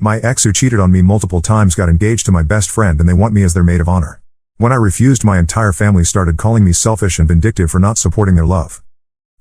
My ex who cheated on me multiple times got engaged to my best friend and they want me as their maid of honor. When I refused, my entire family started calling me selfish and vindictive for not supporting their love.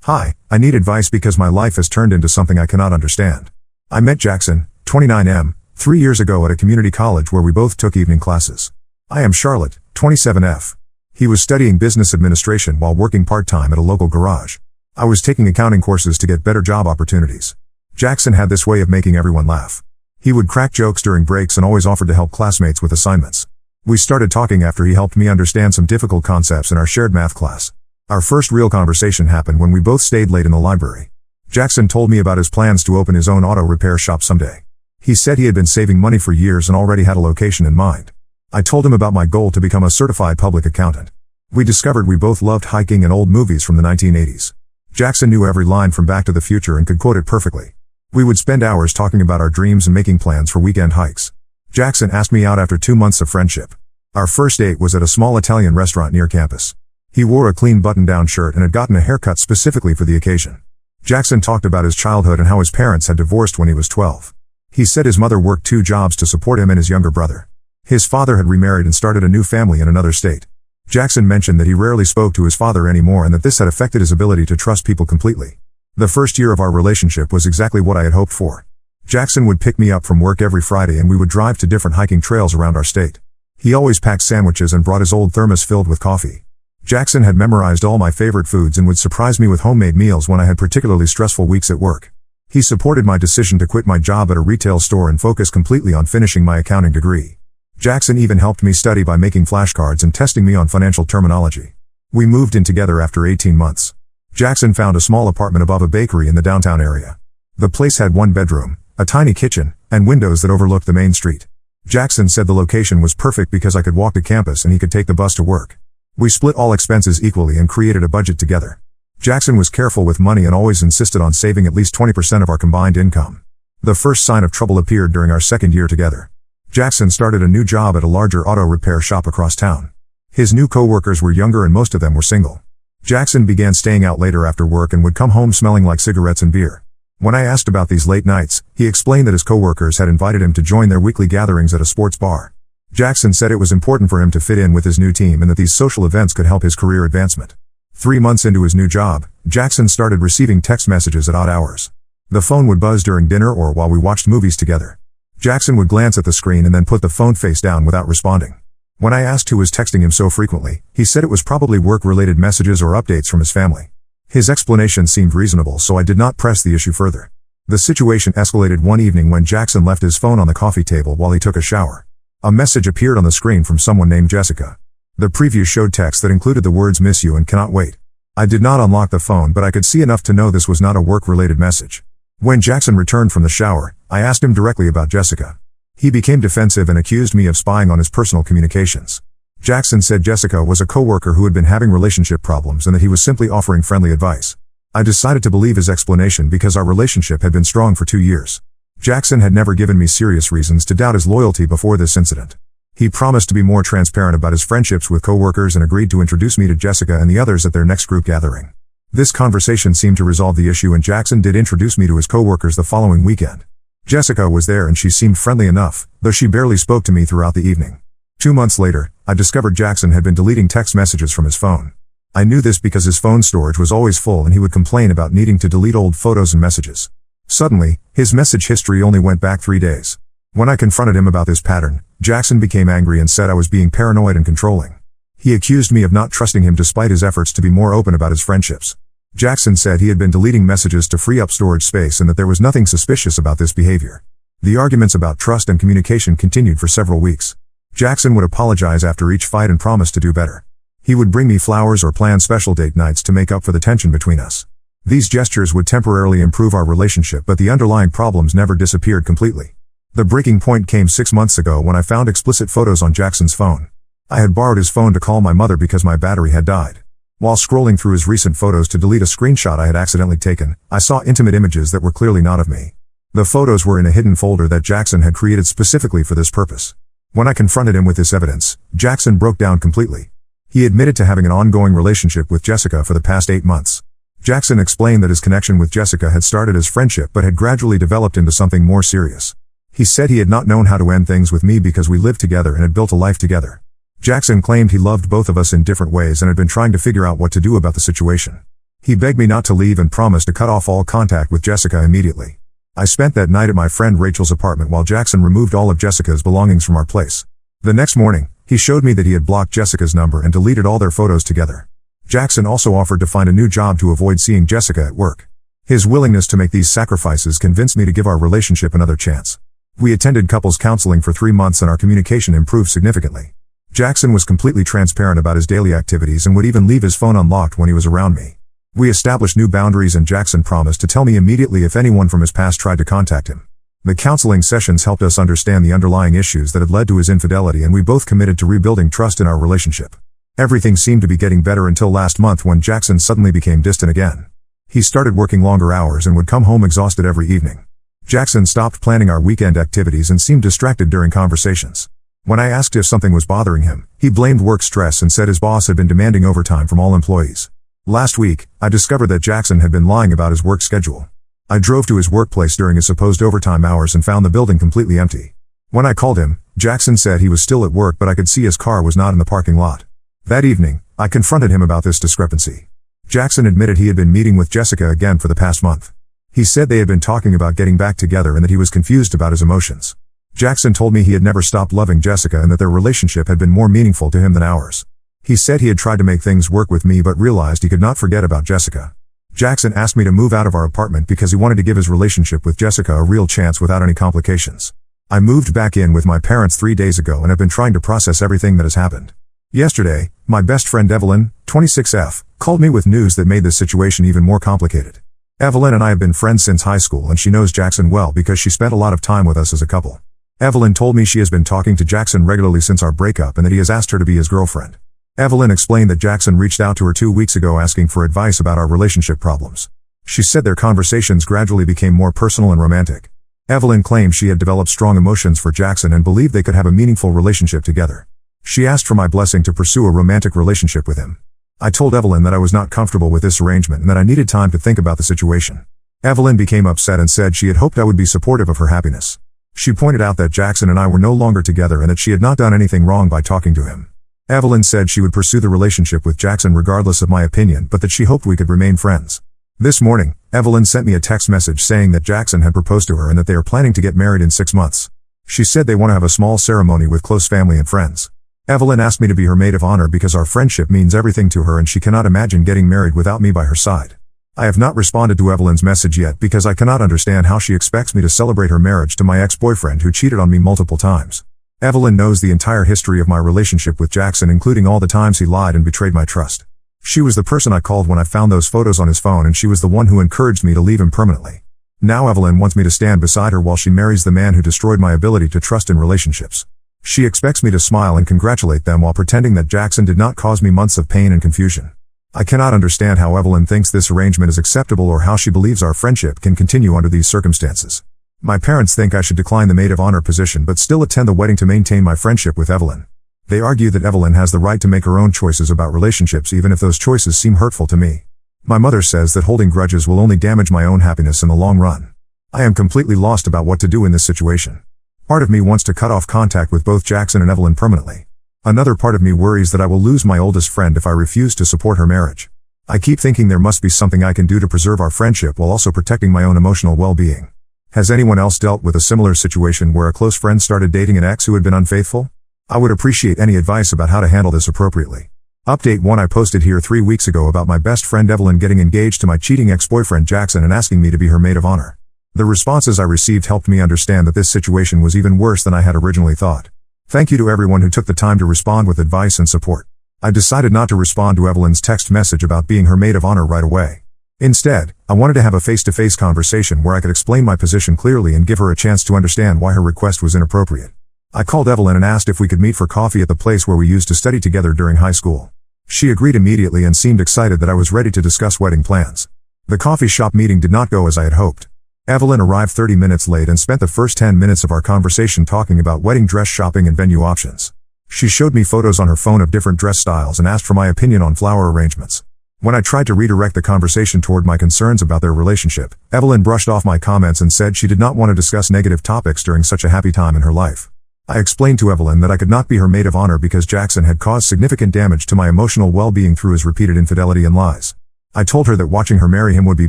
Hi, I need advice because my life has turned into something I cannot understand. I met Jackson, 29M, 3 years ago at a community college where we both took evening classes. I am Charlotte, 27F. He was studying business administration while working part-time at a local garage. I was taking accounting courses to get better job opportunities. Jackson had this way of making everyone laugh. He would crack jokes during breaks and always offered to help classmates with assignments. We started talking after he helped me understand some difficult concepts in our shared math class. Our first real conversation happened when we both stayed late in the library. Jackson told me about his plans to open his own auto repair shop someday. He said he had been saving money for years and already had a location in mind. I told him about my goal to become a certified public accountant. We discovered we both loved hiking and old movies from the 1980s. Jackson knew every line from Back to the Future and could quote it perfectly. We would spend hours talking about our dreams and making plans for weekend hikes. Jackson asked me out after 2 months of friendship. Our first date was at a small Italian restaurant near campus. He wore a clean button-down shirt and had gotten a haircut specifically for the occasion. Jackson talked about his childhood and how his parents had divorced when he was 12. He said his mother worked 2 jobs to support him and his younger brother. His father had remarried and started a new family in another state. Jackson mentioned that he rarely spoke to his father anymore and that this had affected his ability to trust people completely. The first year of our relationship was exactly what I had hoped for. Jackson would pick me up from work every Friday and we would drive to different hiking trails around our state. He always packed sandwiches and brought his old thermos filled with coffee. Jackson had memorized all my favorite foods and would surprise me with homemade meals when I had particularly stressful weeks at work. He supported my decision to quit my job at a retail store and focus completely on finishing my accounting degree. Jackson even helped me study by making flashcards and testing me on financial terminology. We moved in together after 18 months. Jackson found a small apartment above a bakery in the downtown area. The place had 1 bedroom, a tiny kitchen, and windows that overlooked the main street. Jackson said the location was perfect because I could walk to campus and he could take the bus to work. We split all expenses equally and created a budget together. Jackson was careful with money and always insisted on saving at least 20% of our combined income. The first sign of trouble appeared during our second year together. Jackson started a new job at a larger auto repair shop across town. His new co-workers were younger and most of them were single. Jackson began staying out later after work and would come home smelling like cigarettes and beer. When I asked about these late nights, he explained that his co-workers had invited him to join their weekly gatherings at a sports bar. Jackson said it was important for him to fit in with his new team and that these social events could help his career advancement. 3 months into his new job, Jackson started receiving text messages at odd hours. The phone would buzz during dinner or while we watched movies together. Jackson would glance at the screen and then put the phone face down without responding. When I asked who was texting him so frequently, he said it was probably work-related messages or updates from his family. His explanation seemed reasonable, so I did not press the issue further. The situation escalated one evening when Jackson left his phone on the coffee table while he took a shower. A message appeared on the screen from someone named Jessica. The preview showed text that included the words "miss you" and "cannot wait." I did not unlock the phone, but I could see enough to know this was not a work-related message. When Jackson returned from the shower, I asked him directly about Jessica. He became defensive and accused me of spying on his personal communications. Jackson said Jessica was a coworker who had been having relationship problems and that he was simply offering friendly advice. I decided to believe his explanation because our relationship had been strong for 2 years. Jackson had never given me serious reasons to doubt his loyalty before this incident. He promised to be more transparent about his friendships with coworkers and agreed to introduce me to Jessica and the others at their next group gathering. This conversation seemed to resolve the issue and Jackson did introduce me to his coworkers the following weekend. Jessica was there and she seemed friendly enough, though she barely spoke to me throughout the evening. 2 months later, I discovered Jackson had been deleting text messages from his phone. I knew this because his phone storage was always full and he would complain about needing to delete old photos and messages. Suddenly, his message history only went back 3 days. When I confronted him about this pattern, Jackson became angry and said I was being paranoid and controlling. He accused me of not trusting him despite his efforts to be more open about his friendships. Jackson said he had been deleting messages to free up storage space and that there was nothing suspicious about this behavior. The arguments about trust and communication continued for several weeks. Jackson would apologize after each fight and promise to do better. He would bring me flowers or plan special date nights to make up for the tension between us. These gestures would temporarily improve our relationship, but the underlying problems never disappeared completely. The breaking point came 6 months ago when I found explicit photos on Jackson's phone. I had borrowed his phone to call my mother because my battery had died. While scrolling through his recent photos to delete a screenshot I had accidentally taken, I saw intimate images that were clearly not of me. The photos were in a hidden folder that Jackson had created specifically for this purpose. When I confronted him with this evidence, Jackson broke down completely. He admitted to having an ongoing relationship with Jessica for the past 8 months. Jackson explained that his connection with Jessica had started as friendship but had gradually developed into something more serious. He said he had not known how to end things with me because we lived together and had built a life together. Jackson claimed he loved both of us in different ways and had been trying to figure out what to do about the situation. He begged me not to leave and promised to cut off all contact with Jessica immediately. I spent that night at my friend Rachel's apartment while Jackson removed all of Jessica's belongings from our place. The next morning, he showed me that he had blocked Jessica's number and deleted all their photos together. Jackson also offered to find a new job to avoid seeing Jessica at work. His willingness to make these sacrifices convinced me to give our relationship another chance. We attended couples counseling for 3 months and our communication improved significantly. Jackson was completely transparent about his daily activities and would even leave his phone unlocked when he was around me. We established new boundaries and Jackson promised to tell me immediately if anyone from his past tried to contact him. The counseling sessions helped us understand the underlying issues that had led to his infidelity, and we both committed to rebuilding trust in our relationship. Everything seemed to be getting better until last month when Jackson suddenly became distant again. He started working longer hours and would come home exhausted every evening. Jackson stopped planning our weekend activities and seemed distracted during conversations. When I asked if something was bothering him, he blamed work stress and said his boss had been demanding overtime from all employees. Last week, I discovered that Jackson had been lying about his work schedule. I drove to his workplace during his supposed overtime hours and found the building completely empty. When I called him, Jackson said he was still at work, but I could see his car was not in the parking lot. That evening, I confronted him about this discrepancy. Jackson admitted he had been meeting with Jessica again for the past month. He said they had been talking about getting back together and that he was confused about his emotions. Jackson told me he had never stopped loving Jessica and that their relationship had been more meaningful to him than ours. He said he had tried to make things work with me but realized he could not forget about Jessica. Jackson asked me to move out of our apartment because he wanted to give his relationship with Jessica a real chance without any complications. I moved back in with my parents 3 days ago and have been trying to process everything that has happened. Yesterday, my best friend Evelyn, 26F, called me with news that made this situation even more complicated. Evelyn and I have been friends since high school and she knows Jackson well because she spent a lot of time with us as a couple. Evelyn told me she has been talking to Jackson regularly since our breakup and that he has asked her to be his girlfriend. Evelyn explained that Jackson reached out to her 2 weeks ago asking for advice about our relationship problems. She said their conversations gradually became more personal and romantic. Evelyn claimed she had developed strong emotions for Jackson and believed they could have a meaningful relationship together. She asked for my blessing to pursue a romantic relationship with him. I told Evelyn that I was not comfortable with this arrangement and that I needed time to think about the situation. Evelyn became upset and said she had hoped I would be supportive of her happiness. She pointed out that Jackson and I were no longer together and that she had not done anything wrong by talking to him. Evelyn said she would pursue the relationship with Jackson regardless of my opinion, but that she hoped we could remain friends. This morning, Evelyn sent me a text message saying that Jackson had proposed to her and that they are planning to get married in 6 months. She said they want to have a small ceremony with close family and friends. Evelyn asked me to be her maid of honor because our friendship means everything to her and she cannot imagine getting married without me by her side. I have not responded to Evelyn's message yet because I cannot understand how she expects me to celebrate her marriage to my ex-boyfriend who cheated on me multiple times. Evelyn knows the entire history of my relationship with Jackson, including all the times he lied and betrayed my trust. She was the person I called when I found those photos on his phone, and she was the one who encouraged me to leave him permanently. Now Evelyn wants me to stand beside her while she marries the man who destroyed my ability to trust in relationships. She expects me to smile and congratulate them while pretending that Jackson did not cause me months of pain and confusion. I cannot understand how Evelyn thinks this arrangement is acceptable or how she believes our friendship can continue under these circumstances. My parents think I should decline the maid of honor position but still attend the wedding to maintain my friendship with Evelyn. They argue that Evelyn has the right to make her own choices about relationships even if those choices seem hurtful to me. My mother says that holding grudges will only damage my own happiness in the long run. I am completely lost about what to do in this situation. Part of me wants to cut off contact with both Jackson and Evelyn permanently. Another part of me worries that I will lose my oldest friend if I refuse to support her marriage. I keep thinking there must be something I can do to preserve our friendship while also protecting my own emotional well-being. Has anyone else dealt with a similar situation where a close friend started dating an ex who had been unfaithful? I would appreciate any advice about how to handle this appropriately. Update 1: I posted here 3 weeks ago about my best friend Evelyn getting engaged to my cheating ex-boyfriend Jackson and asking me to be her maid of honor. The responses I received helped me understand that this situation was even worse than I had originally thought. Thank you to everyone who took the time to respond with advice and support. I decided not to respond to Evelyn's text message about being her maid of honor right away. Instead, I wanted to have a face-to-face conversation where I could explain my position clearly and give her a chance to understand why her request was inappropriate. I called Evelyn and asked if we could meet for coffee at the place where we used to study together during high school. She agreed immediately and seemed excited that I was ready to discuss wedding plans. The coffee shop meeting did not go as I had hoped. Evelyn arrived 30 minutes late and spent the first 10 minutes of our conversation talking about wedding dress shopping and venue options. She showed me photos on her phone of different dress styles and asked for my opinion on flower arrangements. When I tried to redirect the conversation toward my concerns about their relationship, Evelyn brushed off my comments and said she did not want to discuss negative topics during such a happy time in her life. I explained to Evelyn that I could not be her maid of honor because Jackson had caused significant damage to my emotional well-being through his repeated infidelity and lies. I told her that watching her marry him would be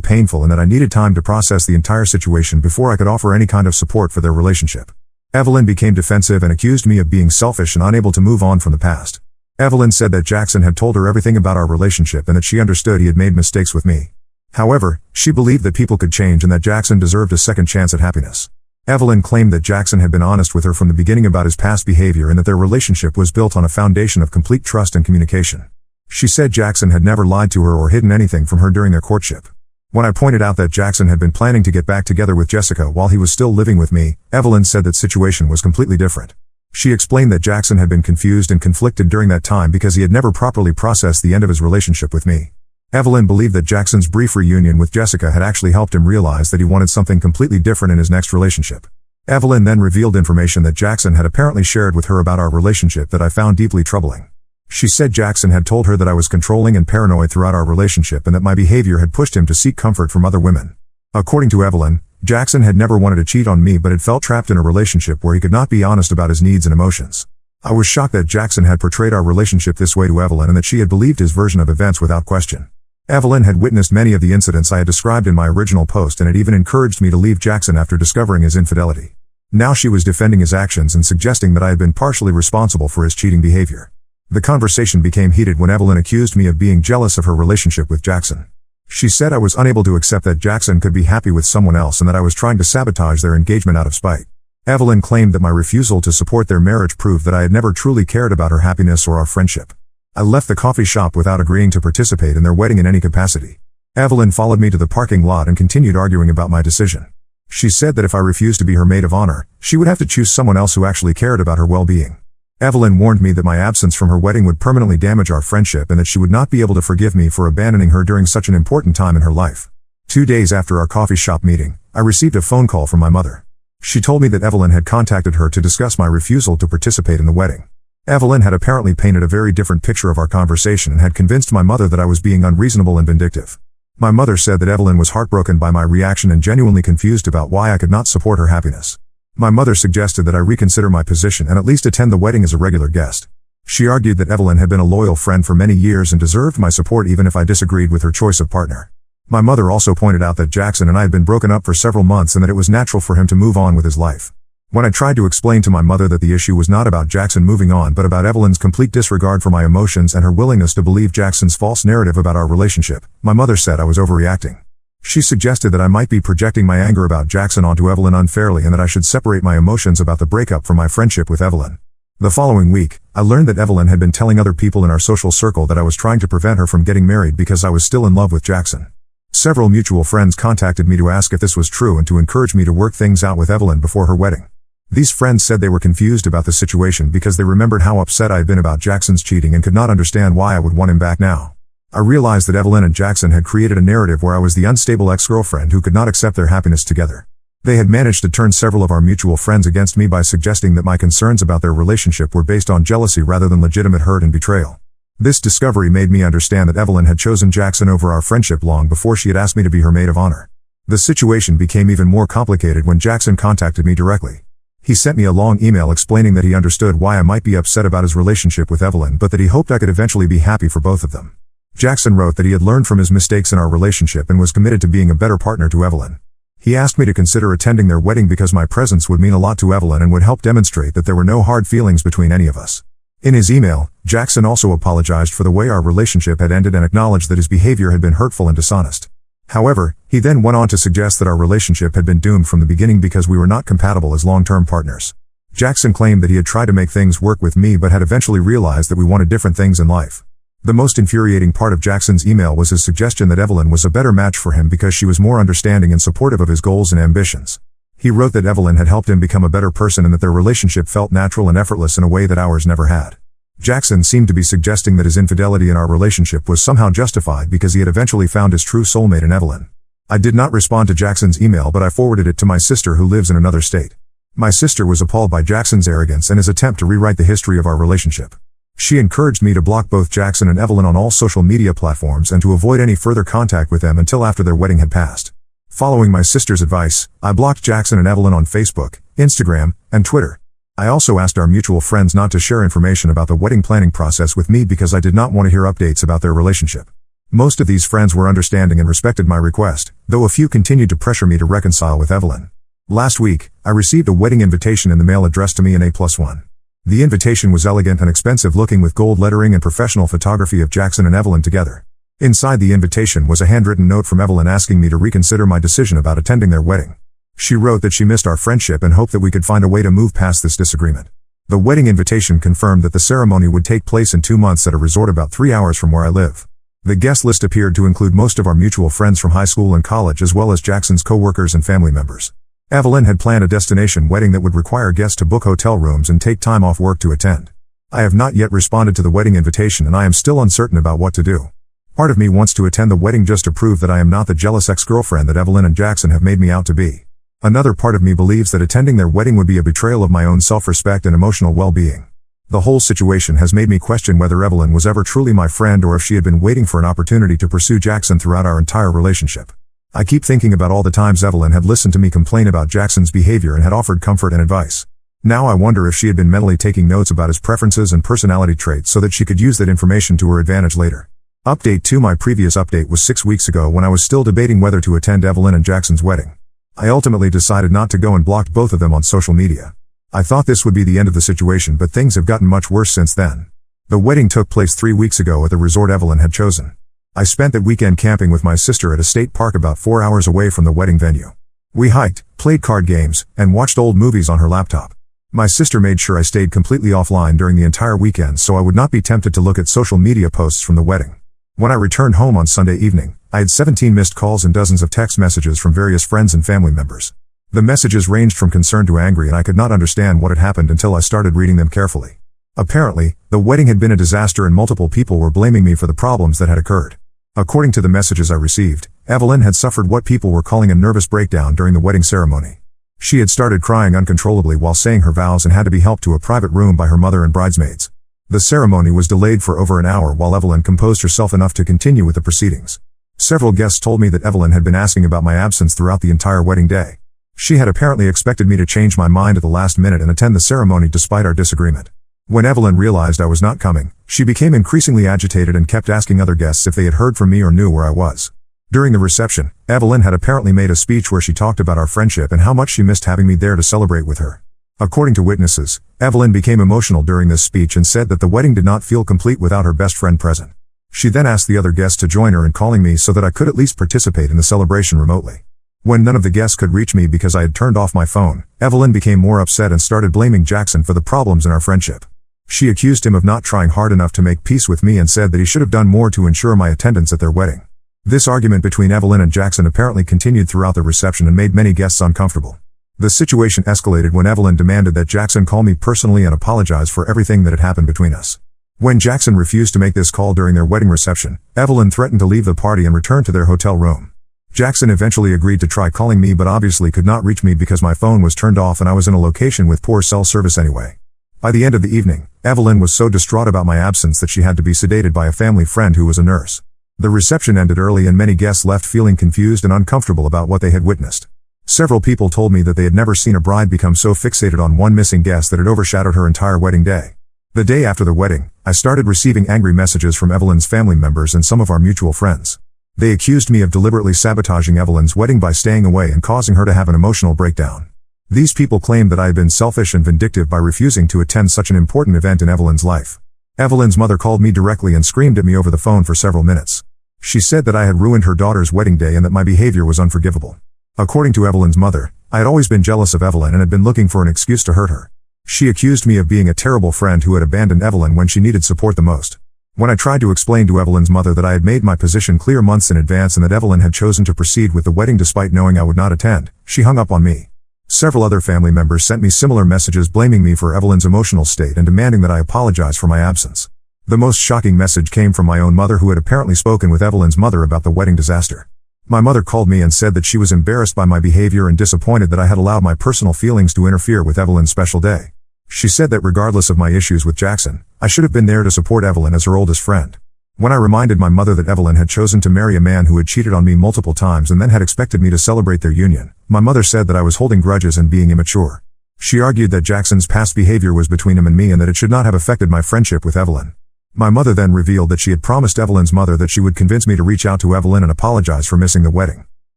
painful and that I needed time to process the entire situation before I could offer any kind of support for their relationship. Evelyn became defensive and accused me of being selfish and unable to move on from the past. Evelyn said that Jackson had told her everything about our relationship and that she understood he had made mistakes with me. However, she believed that people could change and that Jackson deserved a second chance at happiness. Evelyn claimed that Jackson had been honest with her from the beginning about his past behavior and that their relationship was built on a foundation of complete trust and communication. She said Jackson had never lied to her or hidden anything from her during their courtship. When I pointed out that Jackson had been planning to get back together with Jessica while he was still living with me, Evelyn said that situation was completely different. She explained that Jackson had been confused and conflicted during that time because he had never properly processed the end of his relationship with me. Evelyn believed that Jackson's brief reunion with Jessica had actually helped him realize that he wanted something completely different in his next relationship. Evelyn then revealed information that Jackson had apparently shared with her about our relationship that I found deeply troubling. She said Jackson had told her that I was controlling and paranoid throughout our relationship and that my behavior had pushed him to seek comfort from other women. According to Evelyn, Jackson had never wanted to cheat on me but had felt trapped in a relationship where he could not be honest about his needs and emotions. I was shocked that Jackson had portrayed our relationship this way to Evelyn and that she had believed his version of events without question. Evelyn had witnessed many of the incidents I had described in my original post and had even encouraged me to leave Jackson after discovering his infidelity. Now she was defending his actions and suggesting that I had been partially responsible for his cheating behavior. The conversation became heated when Evelyn accused me of being jealous of her relationship with Jackson. She said I was unable to accept that Jackson could be happy with someone else and that I was trying to sabotage their engagement out of spite. Evelyn claimed that my refusal to support their marriage proved that I had never truly cared about her happiness or our friendship. I left the coffee shop without agreeing to participate in their wedding in any capacity. Evelyn followed me to the parking lot and continued arguing about my decision. She said that if I refused to be her maid of honor, she would have to choose someone else who actually cared about her well-being. Evelyn warned me that my absence from her wedding would permanently damage our friendship and that she would not be able to forgive me for abandoning her during such an important time in her life. 2 days after our coffee shop meeting, I received a phone call from my mother. She told me that Evelyn had contacted her to discuss my refusal to participate in the wedding. Evelyn had apparently painted a very different picture of our conversation and had convinced my mother that I was being unreasonable and vindictive. My mother said that Evelyn was heartbroken by my reaction and genuinely confused about why I could not support her happiness. My mother suggested that I reconsider my position and at least attend the wedding as a regular guest. She argued that Evelyn had been a loyal friend for many years and deserved my support even if I disagreed with her choice of partner. My mother also pointed out that Jackson and I had been broken up for several months and that it was natural for him to move on with his life. When I tried to explain to my mother that the issue was not about Jackson moving on but about Evelyn's complete disregard for my emotions and her willingness to believe Jackson's false narrative about our relationship, my mother said I was overreacting. She suggested that I might be projecting my anger about Jackson onto Evelyn unfairly and that I should separate my emotions about the breakup from my friendship with Evelyn. The following week, I learned that Evelyn had been telling other people in our social circle that I was trying to prevent her from getting married because I was still in love with Jackson. Several mutual friends contacted me to ask if this was true and to encourage me to work things out with Evelyn before her wedding. These friends said they were confused about the situation because they remembered how upset I had been about Jackson's cheating and could not understand why I would want him back now. I realized that Evelyn and Jackson had created a narrative where I was the unstable ex-girlfriend who could not accept their happiness together. They had managed to turn several of our mutual friends against me by suggesting that my concerns about their relationship were based on jealousy rather than legitimate hurt and betrayal. This discovery made me understand that Evelyn had chosen Jackson over our friendship long before she had asked me to be her maid of honor. The situation became even more complicated when Jackson contacted me directly. He sent me a long email explaining that he understood why I might be upset about his relationship with Evelyn but that he hoped I could eventually be happy for both of them. Jackson wrote that he had learned from his mistakes in our relationship and was committed to being a better partner to Evelyn. He asked me to consider attending their wedding because my presence would mean a lot to Evelyn and would help demonstrate that there were no hard feelings between any of us. In his email, Jackson also apologized for the way our relationship had ended and acknowledged that his behavior had been hurtful and dishonest. However, he then went on to suggest that our relationship had been doomed from the beginning because we were not compatible as long-term partners. Jackson claimed that he had tried to make things work with me but had eventually realized that we wanted different things in life. The most infuriating part of Jackson's email was his suggestion that Evelyn was a better match for him because she was more understanding and supportive of his goals and ambitions. He wrote that Evelyn had helped him become a better person and that their relationship felt natural and effortless in a way that ours never had. Jackson seemed to be suggesting that his infidelity in our relationship was somehow justified because he had eventually found his true soulmate in Evelyn. I did not respond to Jackson's email but I forwarded it to my sister who lives in another state. My sister was appalled by Jackson's arrogance and his attempt to rewrite the history of our relationship. She encouraged me to block both Jackson and Evelyn on all social media platforms and to avoid any further contact with them until after their wedding had passed. Following my sister's advice, I blocked Jackson and Evelyn on Facebook, Instagram, and Twitter. I also asked our mutual friends not to share information about the wedding planning process with me because I did not want to hear updates about their relationship. Most of these friends were understanding and respected my request, though a few continued to pressure me to reconcile with Evelyn. Last week, I received a wedding invitation in the mail addressed to me in A+1. The invitation was elegant and expensive looking with gold lettering and professional photography of Jackson and Evelyn together. Inside the invitation was a handwritten note from Evelyn asking me to reconsider my decision about attending their wedding. She wrote that she missed our friendship and hoped that we could find a way to move past this disagreement. The wedding invitation confirmed that the ceremony would take place in 2 months at a resort about 3 hours from where I live. The guest list appeared to include most of our mutual friends from high school and college as well as Jackson's co-workers and family members. Evelyn had planned a destination wedding that would require guests to book hotel rooms and take time off work to attend. I have not yet responded to the wedding invitation and I am still uncertain about what to do. Part of me wants to attend the wedding just to prove that I am not the jealous ex-girlfriend that Evelyn and Jackson have made me out to be. Another part of me believes that attending their wedding would be a betrayal of my own self-respect and emotional well-being. The whole situation has made me question whether Evelyn was ever truly my friend or if she had been waiting for an opportunity to pursue Jackson throughout our entire relationship. I keep thinking about all the times Evelyn had listened to me complain about Jackson's behavior and had offered comfort and advice. Now I wonder if she had been mentally taking notes about his preferences and personality traits so that she could use that information to her advantage later. Update 2. My previous update was 6 weeks ago when I was still debating whether to attend Evelyn and Jackson's wedding. I ultimately decided not to go and blocked both of them on social media. I thought this would be the end of the situation, but things have gotten much worse since then. The wedding took place 3 weeks ago at the resort Evelyn had chosen. I spent that weekend camping with my sister at a state park about 4 hours away from the wedding venue. We hiked, played card games, and watched old movies on her laptop. My sister made sure I stayed completely offline during the entire weekend so I would not be tempted to look at social media posts from the wedding. When I returned home on Sunday evening, I had 17 missed calls and dozens of text messages from various friends and family members. The messages ranged from concerned to angry and I could not understand what had happened until I started reading them carefully. Apparently, the wedding had been a disaster and multiple people were blaming me for the problems that had occurred. According to the messages I received, Evelyn had suffered what people were calling a nervous breakdown during the wedding ceremony. She had started crying uncontrollably while saying her vows and had to be helped to a private room by her mother and bridesmaids. The ceremony was delayed for over an hour while Evelyn composed herself enough to continue with the proceedings. Several guests told me that Evelyn had been asking about my absence throughout the entire wedding day. She had apparently expected me to change my mind at the last minute and attend the ceremony despite our disagreement. When Evelyn realized I was not coming, she became increasingly agitated and kept asking other guests if they had heard from me or knew where I was. During the reception, Evelyn had apparently made a speech where she talked about our friendship and how much she missed having me there to celebrate with her. According to witnesses, Evelyn became emotional during this speech and said that the wedding did not feel complete without her best friend present. She then asked the other guests to join her in calling me so that I could at least participate in the celebration remotely. When none of the guests could reach me because I had turned off my phone, Evelyn became more upset and started blaming Jackson for the problems in our friendship. She accused him of not trying hard enough to make peace with me and said that he should have done more to ensure my attendance at their wedding. This argument between Evelyn and Jackson apparently continued throughout the reception and made many guests uncomfortable. The situation escalated when Evelyn demanded that Jackson call me personally and apologize for everything that had happened between us. When Jackson refused to make this call during their wedding reception, Evelyn threatened to leave the party and return to their hotel room. Jackson eventually agreed to try calling me but obviously could not reach me because my phone was turned off and I was in a location with poor cell service anyway. By the end of the evening, Evelyn was so distraught about my absence that she had to be sedated by a family friend who was a nurse. The reception ended early and many guests left feeling confused and uncomfortable about what they had witnessed. Several people told me that they had never seen a bride become so fixated on one missing guest that it overshadowed her entire wedding day. The day after the wedding, I started receiving angry messages from Evelyn's family members and some of our mutual friends. They accused me of deliberately sabotaging Evelyn's wedding by staying away and causing her to have an emotional breakdown. These people claimed that I had been selfish and vindictive by refusing to attend such an important event in Evelyn's life. Evelyn's mother called me directly and screamed at me over the phone for several minutes. She said that I had ruined her daughter's wedding day and that my behavior was unforgivable. According to Evelyn's mother, I had always been jealous of Evelyn and had been looking for an excuse to hurt her. She accused me of being a terrible friend who had abandoned Evelyn when she needed support the most. When I tried to explain to Evelyn's mother that I had made my position clear months in advance and that Evelyn had chosen to proceed with the wedding despite knowing I would not attend, she hung up on me. Several other family members sent me similar messages blaming me for Evelyn's emotional state and demanding that I apologize for my absence. The most shocking message came from my own mother who had apparently spoken with Evelyn's mother about the wedding disaster. My mother called me and said that she was embarrassed by my behavior and disappointed that I had allowed my personal feelings to interfere with Evelyn's special day. She said that regardless of my issues with Jackson, I should have been there to support Evelyn as her oldest friend. When I reminded my mother that Evelyn had chosen to marry a man who had cheated on me multiple times and then had expected me to celebrate their union, my mother said that I was holding grudges and being immature. She argued that Jackson's past behavior was between him and me and that it should not have affected my friendship with Evelyn. My mother then revealed that she had promised Evelyn's mother that she would convince me to reach out to Evelyn and apologize for missing the wedding.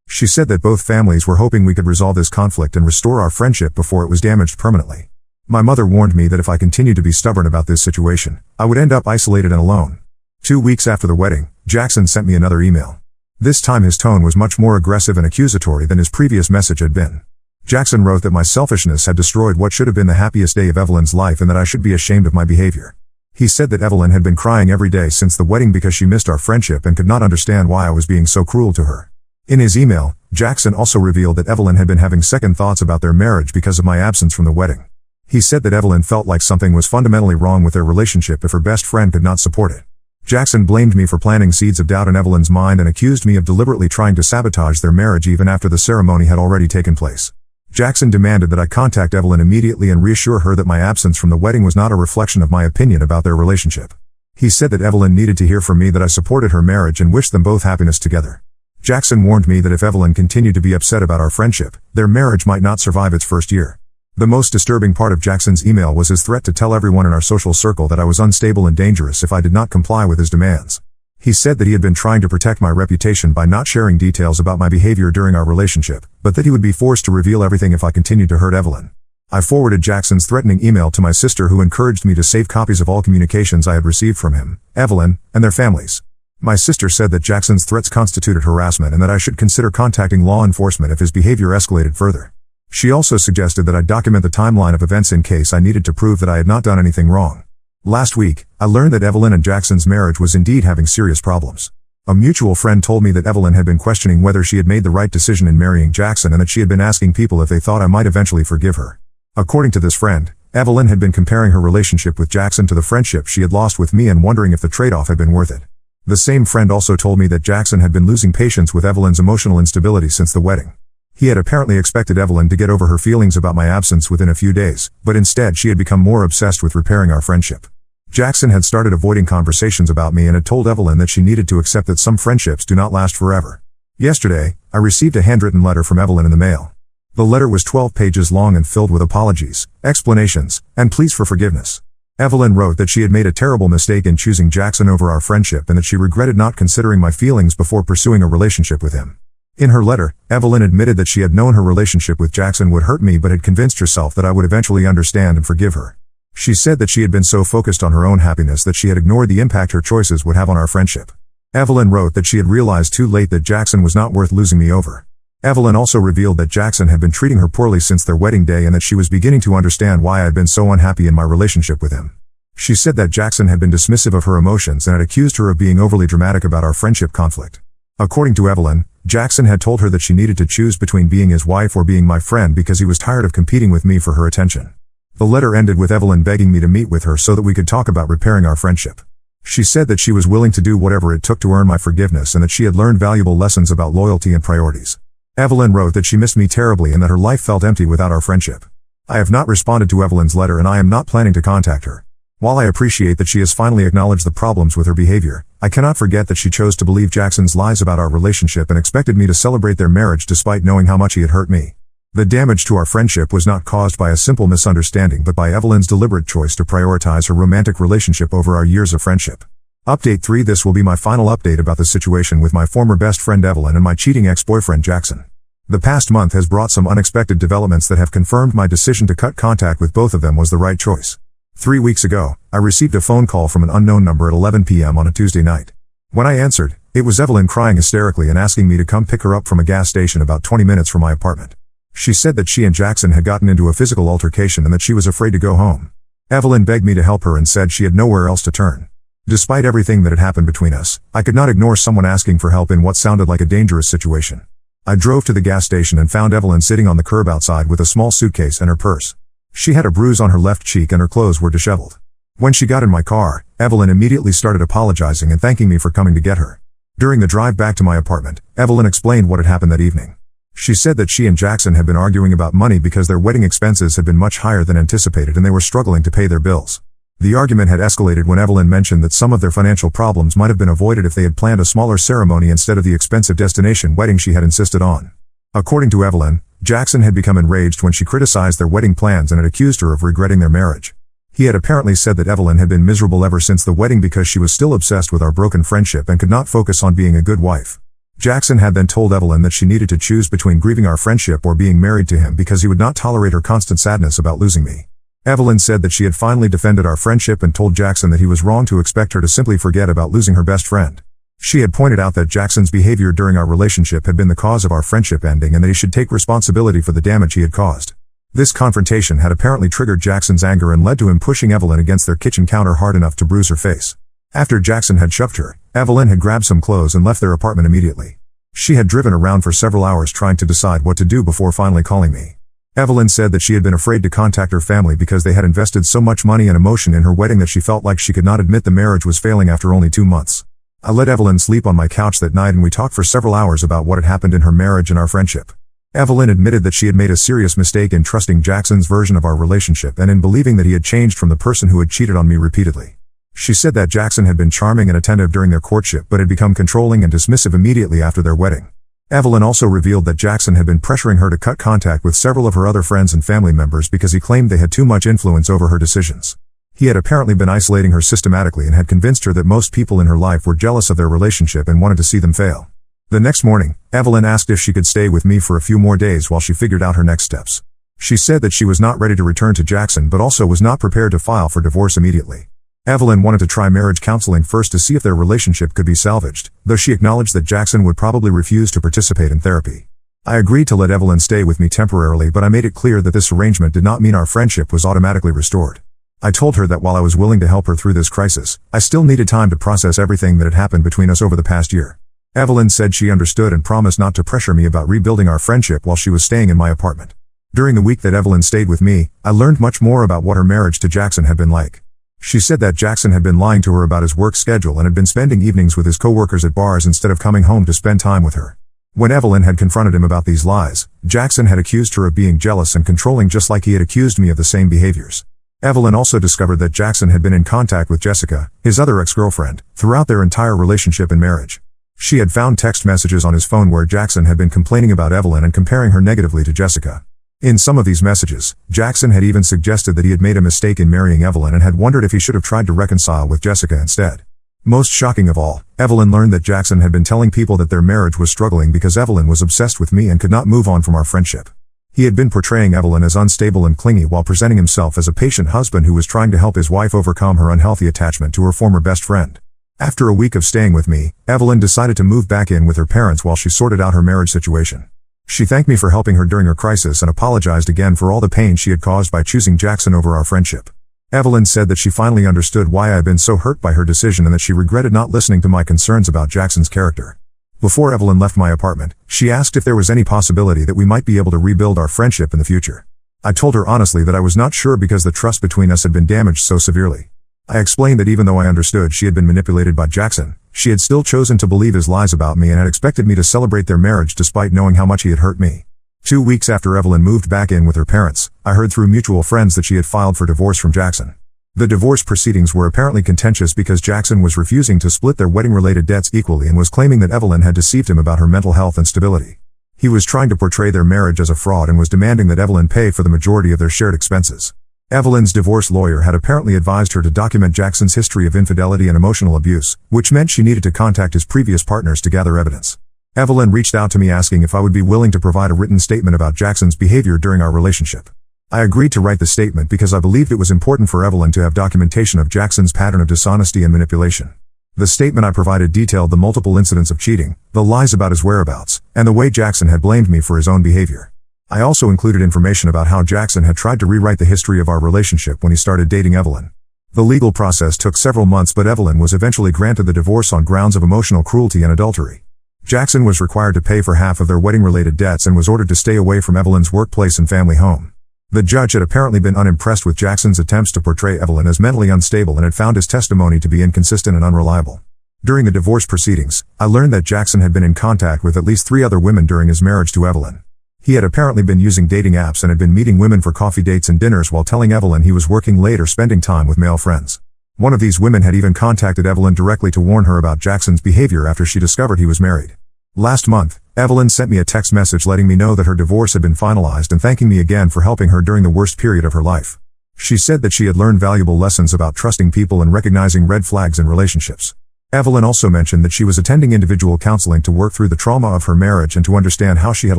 She said that both families were hoping we could resolve this conflict and restore our friendship before it was damaged permanently. My mother warned me that if I continued to be stubborn about this situation, I would end up isolated and alone. 2 weeks after the wedding, Jackson sent me another email. This time his tone was much more aggressive and accusatory than his previous message had been. Jackson wrote that my selfishness had destroyed what should have been the happiest day of Evelyn's life and that I should be ashamed of my behavior. He said that Evelyn had been crying every day since the wedding because she missed our friendship and could not understand why I was being so cruel to her. In his email, Jackson also revealed that Evelyn had been having second thoughts about their marriage because of my absence from the wedding. He said that Evelyn felt like something was fundamentally wrong with their relationship if her best friend could not support it. Jackson blamed me for planting seeds of doubt in Evelyn's mind and accused me of deliberately trying to sabotage their marriage even after the ceremony had already taken place. Jackson demanded that I contact Evelyn immediately and reassure her that my absence from the wedding was not a reflection of my opinion about their relationship. He said that Evelyn needed to hear from me that I supported her marriage and wished them both happiness together. Jackson warned me that if Evelyn continued to be upset about our friendship, their marriage might not survive its first year. The most disturbing part of Jackson's email was his threat to tell everyone in our social circle that I was unstable and dangerous if I did not comply with his demands. He said that he had been trying to protect my reputation by not sharing details about my behavior during our relationship, but that he would be forced to reveal everything if I continued to hurt Evelyn. I forwarded Jackson's threatening email to my sister, who encouraged me to save copies of all communications I had received from him, Evelyn, and their families. My sister said that Jackson's threats constituted harassment and that I should consider contacting law enforcement if his behavior escalated further. She also suggested that I document the timeline of events in case I needed to prove that I had not done anything wrong. Last week, I learned that Evelyn and Jackson's marriage was indeed having serious problems. A mutual friend told me that Evelyn had been questioning whether she had made the right decision in marrying Jackson and that she had been asking people if they thought I might eventually forgive her. According to this friend, Evelyn had been comparing her relationship with Jackson to the friendship she had lost with me and wondering if the trade-off had been worth it. The same friend also told me that Jackson had been losing patience with Evelyn's emotional instability since the wedding. He had apparently expected Evelyn to get over her feelings about my absence within a few days, but instead she had become more obsessed with repairing our friendship. Jackson had started avoiding conversations about me and had told Evelyn that she needed to accept that some friendships do not last forever. Yesterday, I received a handwritten letter from Evelyn in the mail. The letter was 12 pages long and filled with apologies, explanations, and pleas for forgiveness. Evelyn wrote that she had made a terrible mistake in choosing Jackson over our friendship and that she regretted not considering my feelings before pursuing a relationship with him. In her letter, Evelyn admitted that she had known her relationship with Jackson would hurt me but had convinced herself that I would eventually understand and forgive her. She said that she had been so focused on her own happiness that she had ignored the impact her choices would have on our friendship. Evelyn wrote that she had realized too late that Jackson was not worth losing me over. Evelyn also revealed that Jackson had been treating her poorly since their wedding day and that she was beginning to understand why I had been so unhappy in my relationship with him. She said that Jackson had been dismissive of her emotions and had accused her of being overly dramatic about our friendship conflict. According to Evelyn, Jackson had told her that she needed to choose between being his wife or being my friend because he was tired of competing with me for her attention. The letter ended with Evelyn begging me to meet with her so that we could talk about repairing our friendship. She said that she was willing to do whatever it took to earn my forgiveness and that she had learned valuable lessons about loyalty and priorities. Evelyn wrote that she missed me terribly and that her life felt empty without our friendship. I have not responded to Evelyn's letter and I am not planning to contact her. While I appreciate that she has finally acknowledged the problems with her behavior, I cannot forget that she chose to believe Jackson's lies about our relationship and expected me to celebrate their marriage despite knowing how much he had hurt me. The damage to our friendship was not caused by a simple misunderstanding but by Evelyn's deliberate choice to prioritize her romantic relationship over our years of friendship. Update 3. This will be my final update about the situation with my former best friend Evelyn and my cheating ex-boyfriend Jackson. The past month has brought some unexpected developments that have confirmed my decision to cut contact with both of them was the right choice. 3 weeks ago, I received a phone call from an unknown number at 11 p.m. on a Tuesday night. When I answered, it was Evelyn crying hysterically and asking me to come pick her up from a gas station about 20 minutes from my apartment. She said that she and Jackson had gotten into a physical altercation and that she was afraid to go home. Evelyn begged me to help her and said she had nowhere else to turn. Despite everything that had happened between us, I could not ignore someone asking for help in what sounded like a dangerous situation. I drove to the gas station and found Evelyn sitting on the curb outside with a small suitcase and her purse. She had a bruise on her left cheek and her clothes were disheveled. When she got in my car, Evelyn immediately started apologizing and thanking me for coming to get her. During the drive back to my apartment, Evelyn explained what had happened that evening. She said that she and Jackson had been arguing about money because their wedding expenses had been much higher than anticipated and they were struggling to pay their bills. The argument had escalated when Evelyn mentioned that some of their financial problems might have been avoided if they had planned a smaller ceremony instead of the expensive destination wedding she had insisted on. According to Evelyn, Jackson had become enraged when she criticized their wedding plans and had accused her of regretting their marriage. He had apparently said that Evelyn had been miserable ever since the wedding because she was still obsessed with our broken friendship and could not focus on being a good wife. Jackson had then told Evelyn that she needed to choose between grieving our friendship or being married to him because he would not tolerate her constant sadness about losing me. Evelyn said that she had finally defended our friendship and told Jackson that he was wrong to expect her to simply forget about losing her best friend. She had pointed out that Jackson's behavior during our relationship had been the cause of our friendship ending and that he should take responsibility for the damage he had caused. This confrontation had apparently triggered Jackson's anger and led to him pushing Evelyn against their kitchen counter hard enough to bruise her face. After Jackson had shoved her, Evelyn had grabbed some clothes and left their apartment immediately. She had driven around for several hours trying to decide what to do before finally calling me. Evelyn said that she had been afraid to contact her family because they had invested so much money and emotion in her wedding that she felt like she could not admit the marriage was failing after only 2 months. I let Evelyn sleep on my couch that night and we talked for several hours about what had happened in her marriage and our friendship. Evelyn admitted that she had made a serious mistake in trusting Jackson's version of our relationship and in believing that he had changed from the person who had cheated on me repeatedly. She said that Jackson had been charming and attentive during their courtship but had become controlling and dismissive immediately after their wedding. Evelyn also revealed that Jackson had been pressuring her to cut contact with several of her other friends and family members because he claimed they had too much influence over her decisions. He had apparently been isolating her systematically and had convinced her that most people in her life were jealous of their relationship and wanted to see them fail. The next morning, Evelyn asked if she could stay with me for a few more days while she figured out her next steps. She said that she was not ready to return to Jackson but also was not prepared to file for divorce immediately. Evelyn wanted to try marriage counseling first to see if their relationship could be salvaged, though she acknowledged that Jackson would probably refuse to participate in therapy. I agreed to let Evelyn stay with me temporarily, but I made it clear that this arrangement did not mean our friendship was automatically restored. I told her that while I was willing to help her through this crisis, I still needed time to process everything that had happened between us over the past year. Evelyn said she understood and promised not to pressure me about rebuilding our friendship while she was staying in my apartment. During the week that Evelyn stayed with me, I learned much more about what her marriage to Jackson had been like. She said that Jackson had been lying to her about his work schedule and had been spending evenings with his coworkers at bars instead of coming home to spend time with her. When Evelyn had confronted him about these lies, Jackson had accused her of being jealous and controlling just like he had accused me of the same behaviors. Evelyn also discovered that Jackson had been in contact with Jessica, his other ex-girlfriend, throughout their entire relationship and marriage. She had found text messages on his phone where Jackson had been complaining about Evelyn and comparing her negatively to Jessica. In some of these messages, Jackson had even suggested that he had made a mistake in marrying Evelyn and had wondered if he should have tried to reconcile with Jessica instead. Most shocking of all, Evelyn learned that Jackson had been telling people that their marriage was struggling because Evelyn was obsessed with me and could not move on from our friendship. He had been portraying Evelyn as unstable and clingy while presenting himself as a patient husband who was trying to help his wife overcome her unhealthy attachment to her former best friend. After a week of staying with me, Evelyn decided to move back in with her parents while she sorted out her marriage situation. She thanked me for helping her during her crisis and apologized again for all the pain she had caused by choosing Jackson over our friendship. Evelyn said that she finally understood why I had been so hurt by her decision and that she regretted not listening to my concerns about Jackson's character. Before Evelyn left my apartment, she asked if there was any possibility that we might be able to rebuild our friendship in the future. I told her honestly that I was not sure because the trust between us had been damaged so severely. I explained that even though I understood she had been manipulated by Jackson, she had still chosen to believe his lies about me and had expected me to celebrate their marriage despite knowing how much he had hurt me. 2 weeks after Evelyn moved back in with her parents, I heard through mutual friends that she had filed for divorce from Jackson. The divorce proceedings were apparently contentious because Jackson was refusing to split their wedding-related debts equally and was claiming that Evelyn had deceived him about her mental health and stability. He was trying to portray their marriage as a fraud and was demanding that Evelyn pay for the majority of their shared expenses. Evelyn's divorce lawyer had apparently advised her to document Jackson's history of infidelity and emotional abuse, which meant she needed to contact his previous partners to gather evidence. Evelyn reached out to me asking if I would be willing to provide a written statement about Jackson's behavior during our relationship. I agreed to write the statement because I believed it was important for Evelyn to have documentation of Jackson's pattern of dishonesty and manipulation. The statement I provided detailed the multiple incidents of cheating, the lies about his whereabouts, and the way Jackson had blamed me for his own behavior. I also included information about how Jackson had tried to rewrite the history of our relationship when he started dating Evelyn. The legal process took several months, but Evelyn was eventually granted the divorce on grounds of emotional cruelty and adultery. Jackson was required to pay for half of their wedding-related debts and was ordered to stay away from Evelyn's workplace and family home. The judge had apparently been unimpressed with Jackson's attempts to portray Evelyn as mentally unstable and had found his testimony to be inconsistent and unreliable. During the divorce proceedings, I learned that Jackson had been in contact with at least 3 other women during his marriage to Evelyn. He had apparently been using dating apps and had been meeting women for coffee dates and dinners while telling Evelyn he was working late or spending time with male friends. One of these women had even contacted Evelyn directly to warn her about Jackson's behavior after she discovered he was married. Last month, Evelyn sent me a text message letting me know that her divorce had been finalized and thanking me again for helping her during the worst period of her life. She said that she had learned valuable lessons about trusting people and recognizing red flags in relationships. Evelyn also mentioned that she was attending individual counseling to work through the trauma of her marriage and to understand how she had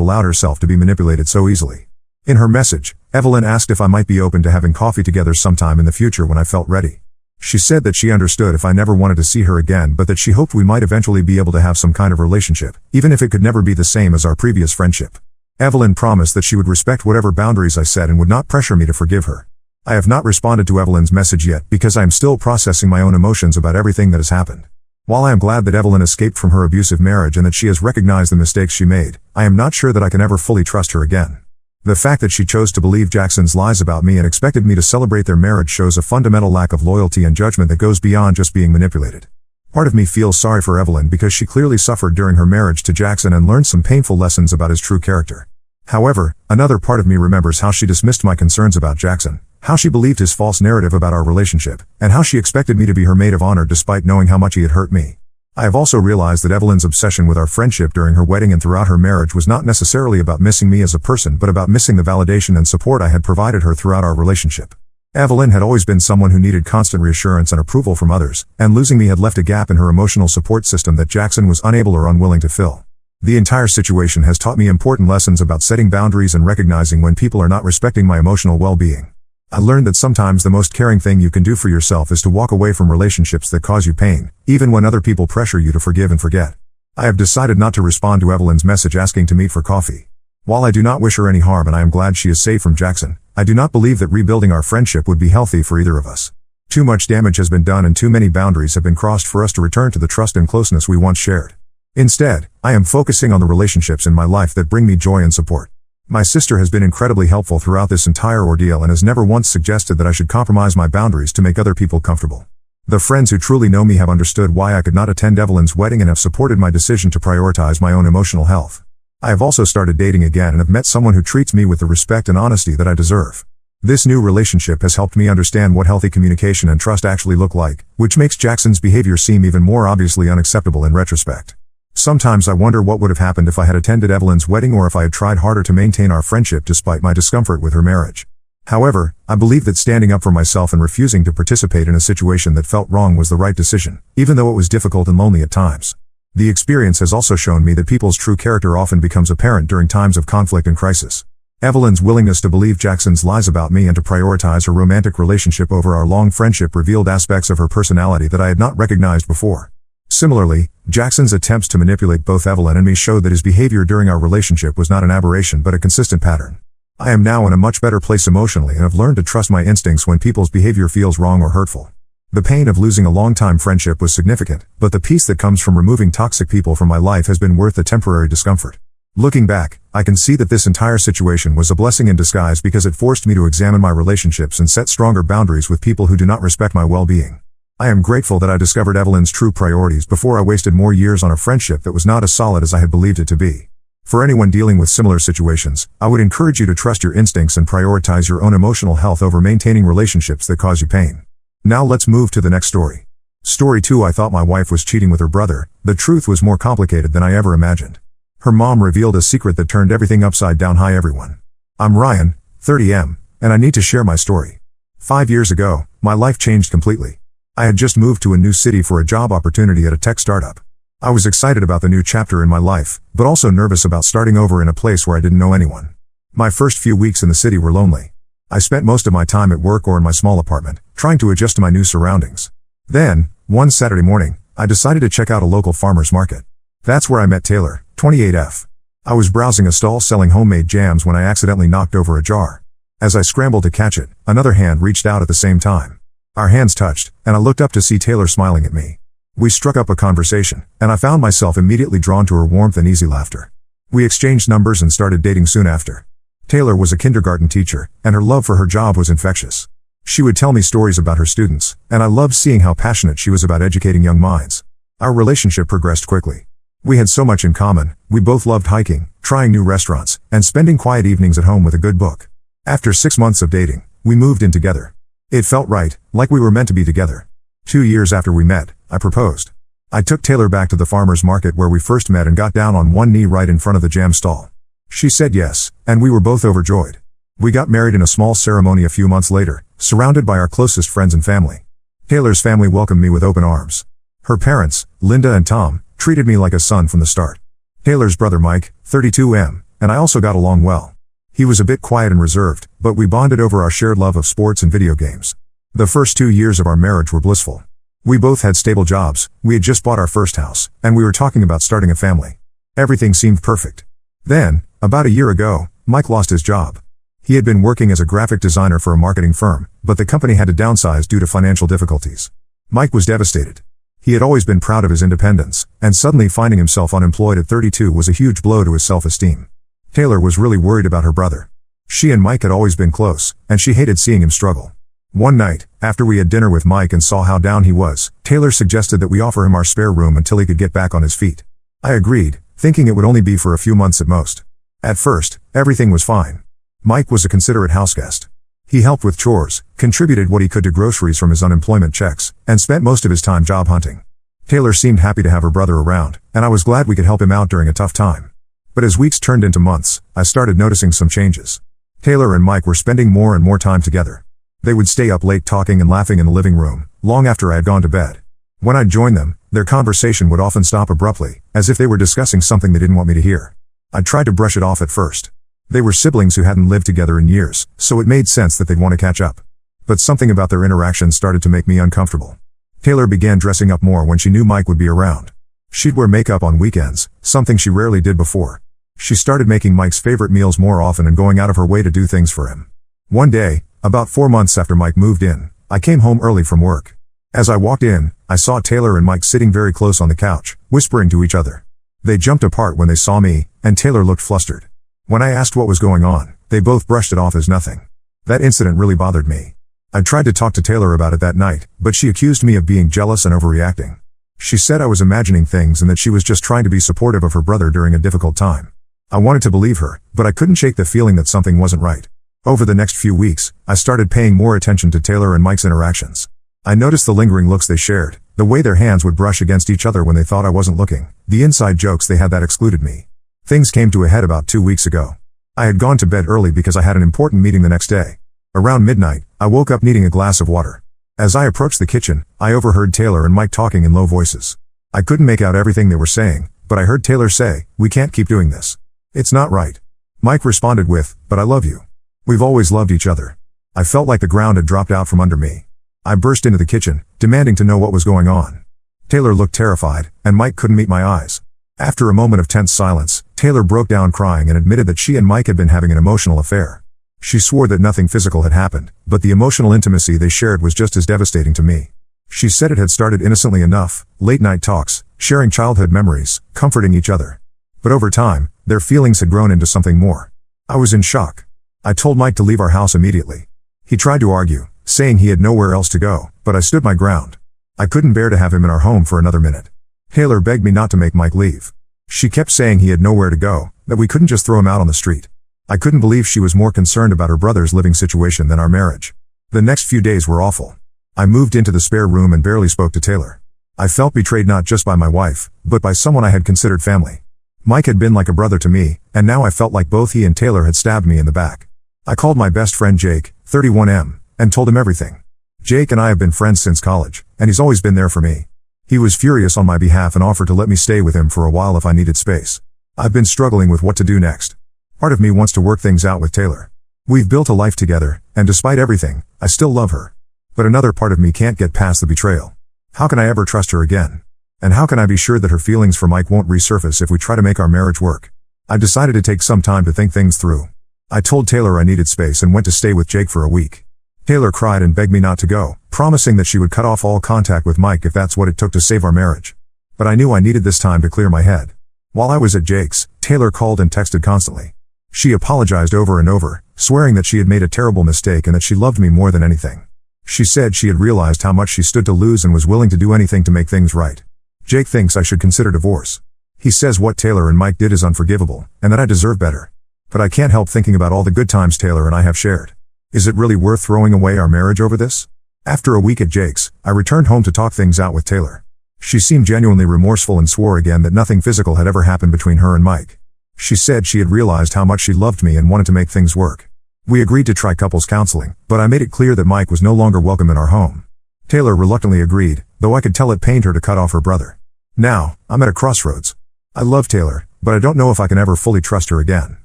allowed herself to be manipulated so easily. In her message, Evelyn asked if I might be open to having coffee together sometime in the future when I felt ready. She said that she understood if I never wanted to see her again, but that she hoped we might eventually be able to have some kind of relationship, even if it could never be the same as our previous friendship. Evelyn promised that she would respect whatever boundaries I set and would not pressure me to forgive her. I have not responded to Evelyn's message yet because I am still processing my own emotions about everything that has happened. While I am glad that Evelyn escaped from her abusive marriage and that she has recognized the mistakes she made, I am not sure that I can ever fully trust her again. The fact that she chose to believe Jackson's lies about me and expected me to celebrate their marriage shows a fundamental lack of loyalty and judgment that goes beyond just being manipulated. Part of me feels sorry for Evelyn because she clearly suffered during her marriage to Jackson and learned some painful lessons about his true character. However, another part of me remembers how she dismissed my concerns about Jackson, how she believed his false narrative about our relationship, and how she expected me to be her maid of honor despite knowing how much he had hurt me. I have also realized that Evelyn's obsession with our friendship during her wedding and throughout her marriage was not necessarily about missing me as a person but about missing the validation and support I had provided her throughout our relationship. Evelyn had always been someone who needed constant reassurance and approval from others, and losing me had left a gap in her emotional support system that Jackson was unable or unwilling to fill. The entire situation has taught me important lessons about setting boundaries and recognizing when people are not respecting my emotional well-being. I learned that sometimes the most caring thing you can do for yourself is to walk away from relationships that cause you pain, even when other people pressure you to forgive and forget. I have decided not to respond to Evelyn's message asking to meet for coffee. While I do not wish her any harm and I am glad she is safe from Jackson, I do not believe that rebuilding our friendship would be healthy for either of us. Too much damage has been done and too many boundaries have been crossed for us to return to the trust and closeness we once shared. Instead, I am focusing on the relationships in my life that bring me joy and support. My sister has been incredibly helpful throughout this entire ordeal and has never once suggested that I should compromise my boundaries to make other people comfortable. The friends who truly know me have understood why I could not attend Evelyn's wedding and have supported my decision to prioritize my own emotional health. I have also started dating again and have met someone who treats me with the respect and honesty that I deserve. This new relationship has helped me understand what healthy communication and trust actually look like, which makes Jackson's behavior seem even more obviously unacceptable in retrospect. Sometimes I wonder what would have happened if I had attended Evelyn's wedding or if I had tried harder to maintain our friendship despite my discomfort with her marriage. However, I believe that standing up for myself and refusing to participate in a situation that felt wrong was the right decision, even though it was difficult and lonely at times. The experience has also shown me that people's true character often becomes apparent during times of conflict and crisis. Evelyn's willingness to believe Jackson's lies about me and to prioritize her romantic relationship over our long friendship revealed aspects of her personality that I had not recognized before. Similarly, Jackson's attempts to manipulate both Evelyn and me showed that his behavior during our relationship was not an aberration but a consistent pattern. I am now in a much better place emotionally and have learned to trust my instincts when people's behavior feels wrong or hurtful. The pain of losing a long-time friendship was significant, but the peace that comes from removing toxic people from my life has been worth the temporary discomfort. Looking back, I can see that this entire situation was a blessing in disguise because it forced me to examine my relationships and set stronger boundaries with people who do not respect my well-being. I am grateful that I discovered Evelyn's true priorities before I wasted more years on a friendship that was not as solid as I had believed it to be. For anyone dealing with similar situations, I would encourage you to trust your instincts and prioritize your own emotional health over maintaining relationships that cause you pain. Now let's move to the next story. Story 2. I thought my wife was cheating with her brother. The truth was more complicated than I ever imagined. Her mom revealed a secret that turned everything upside down. Hi everyone. I'm Ryan, 30M, and I need to share my story. 5 years ago, my life changed completely. I had just moved to a new city for a job opportunity at a tech startup. I was excited about the new chapter in my life, but also nervous about starting over in a place where I didn't know anyone. My first few weeks in the city were lonely. I spent most of my time at work or in my small apartment, trying to adjust to my new surroundings. Then, one Saturday morning, I decided to check out a local farmer's market. That's where I met Taylor, 28F. I was browsing a stall selling homemade jams when I accidentally knocked over a jar. As I scrambled to catch it, another hand reached out at the same time. Our hands touched, and I looked up to see Taylor smiling at me. We struck up a conversation, and I found myself immediately drawn to her warmth and easy laughter. We exchanged numbers and started dating soon after. Taylor was a kindergarten teacher, and her love for her job was infectious. She would tell me stories about her students, and I loved seeing how passionate she was about educating young minds. Our relationship progressed quickly. We had so much in common. We both loved hiking, trying new restaurants, and spending quiet evenings at home with a good book. After 6 months of dating, we moved in together. It felt right, like we were meant to be together. 2 years after we met, I proposed. I took Taylor back to the farmer's market where we first met and got down on one knee right in front of the jam stall. She said yes, and we were both overjoyed. We got married in a small ceremony a few months later, surrounded by our closest friends and family. Taylor's family welcomed me with open arms. Her parents, Linda and Tom, treated me like a son from the start. Taylor's brother Mike, 32M, and I also got along well. He was a bit quiet and reserved, but we bonded over our shared love of sports and video games. The first 2 years of our marriage were blissful. We both had stable jobs, we had just bought our first house, and we were talking about starting a family. Everything seemed perfect. Then, about a year ago, Mike lost his job. He had been working as a graphic designer for a marketing firm, but the company had to downsize due to financial difficulties. Mike was devastated. He had always been proud of his independence, and suddenly finding himself unemployed at 32 was a huge blow to his self-esteem. Taylor was really worried about her brother. She and Mike had always been close, and she hated seeing him struggle. One night, after we had dinner with Mike and saw how down he was, Taylor suggested that we offer him our spare room until he could get back on his feet. I agreed, thinking it would only be for a few months at most. At first, everything was fine. Mike was a considerate houseguest. He helped with chores, contributed what he could to groceries from his unemployment checks, and spent most of his time job hunting. Taylor seemed happy to have her brother around, and I was glad we could help him out during a tough time. But as weeks turned into months, I started noticing some changes. Taylor and Mike were spending more and more time together. They would stay up late talking and laughing in the living room, long after I had gone to bed. When I'd join them, their conversation would often stop abruptly, as if they were discussing something they didn't want me to hear. I tried to brush it off at first. They were siblings who hadn't lived together in years, so it made sense that they'd want to catch up. But something about their interactions started to make me uncomfortable. Taylor began dressing up more when she knew Mike would be around. She'd wear makeup on weekends, something she rarely did before. She started making Mike's favorite meals more often and going out of her way to do things for him. One day, about 4 months after Mike moved in, I came home early from work. As I walked in, I saw Taylor and Mike sitting very close on the couch, whispering to each other. They jumped apart when they saw me, and Taylor looked flustered. When I asked what was going on, they both brushed it off as nothing. That incident really bothered me. I tried to talk to Taylor about it that night, but she accused me of being jealous and overreacting. She said I was imagining things and that she was just trying to be supportive of her brother during a difficult time. I wanted to believe her, but I couldn't shake the feeling that something wasn't right. Over the next few weeks, I started paying more attention to Taylor and Mike's interactions. I noticed the lingering looks they shared, the way their hands would brush against each other when they thought I wasn't looking, the inside jokes they had that excluded me. Things came to a head about 2 weeks ago. I had gone to bed early because I had an important meeting the next day. Around midnight, I woke up needing a glass of water. As I approached the kitchen, I overheard Taylor and Mike talking in low voices. I couldn't make out everything they were saying, but I heard Taylor say, "We can't keep doing this. It's not right." Mike responded with, "But I love you. We've always loved each other." I felt like the ground had dropped out from under me. I burst into the kitchen, demanding to know what was going on. Taylor looked terrified, and Mike couldn't meet my eyes. After a moment of tense silence, Taylor broke down crying and admitted that she and Mike had been having an emotional affair. She swore that nothing physical had happened, but the emotional intimacy they shared was just as devastating to me. She said it had started innocently enough, late-night talks, sharing childhood memories, comforting each other. But over time, their feelings had grown into something more. I was in shock. I told Mike to leave our house immediately. He tried to argue, saying he had nowhere else to go, but I stood my ground. I couldn't bear to have him in our home for another minute. Taylor begged me not to make Mike leave. She kept saying he had nowhere to go, that we couldn't just throw him out on the street. I couldn't believe she was more concerned about her brother's living situation than our marriage. The next few days were awful. I moved into the spare room and barely spoke to Taylor. I felt betrayed not just by my wife, but by someone I had considered family. Mike had been like a brother to me, and now I felt like both he and Taylor had stabbed me in the back. I called my best friend Jake, 31M, and told him everything. Jake and I have been friends since college, and he's always been there for me. He was furious on my behalf and offered to let me stay with him for a while if I needed space. I've been struggling with what to do next. Part of me wants to work things out with Taylor. We've built a life together, and despite everything, I still love her. But another part of me can't get past the betrayal. How can I ever trust her again? And how can I be sure that her feelings for Mike won't resurface if we try to make our marriage work? I decided to take some time to think things through. I told Taylor I needed space and went to stay with Jake for a week. Taylor cried and begged me not to go, promising that she would cut off all contact with Mike if that's what it took to save our marriage. But I knew I needed this time to clear my head. While I was at Jake's, Taylor called and texted constantly. She apologized over and over, swearing that she had made a terrible mistake and that she loved me more than anything. She said she had realized how much she stood to lose and was willing to do anything to make things right. Jake thinks I should consider divorce. He says what Taylor and Mike did is unforgivable, and that I deserve better. But I can't help thinking about all the good times Taylor and I have shared. Is it really worth throwing away our marriage over this? After a week at Jake's, I returned home to talk things out with Taylor. She seemed genuinely remorseful and swore again that nothing physical had ever happened between her and Mike. She said she had realized how much she loved me and wanted to make things work. We agreed to try couples counseling, but I made it clear that Mike was no longer welcome in our home. Taylor reluctantly agreed, though I could tell it pained her to cut off her brother. Now, I'm at a crossroads. I love Taylor, but I don't know if I can ever fully trust her again.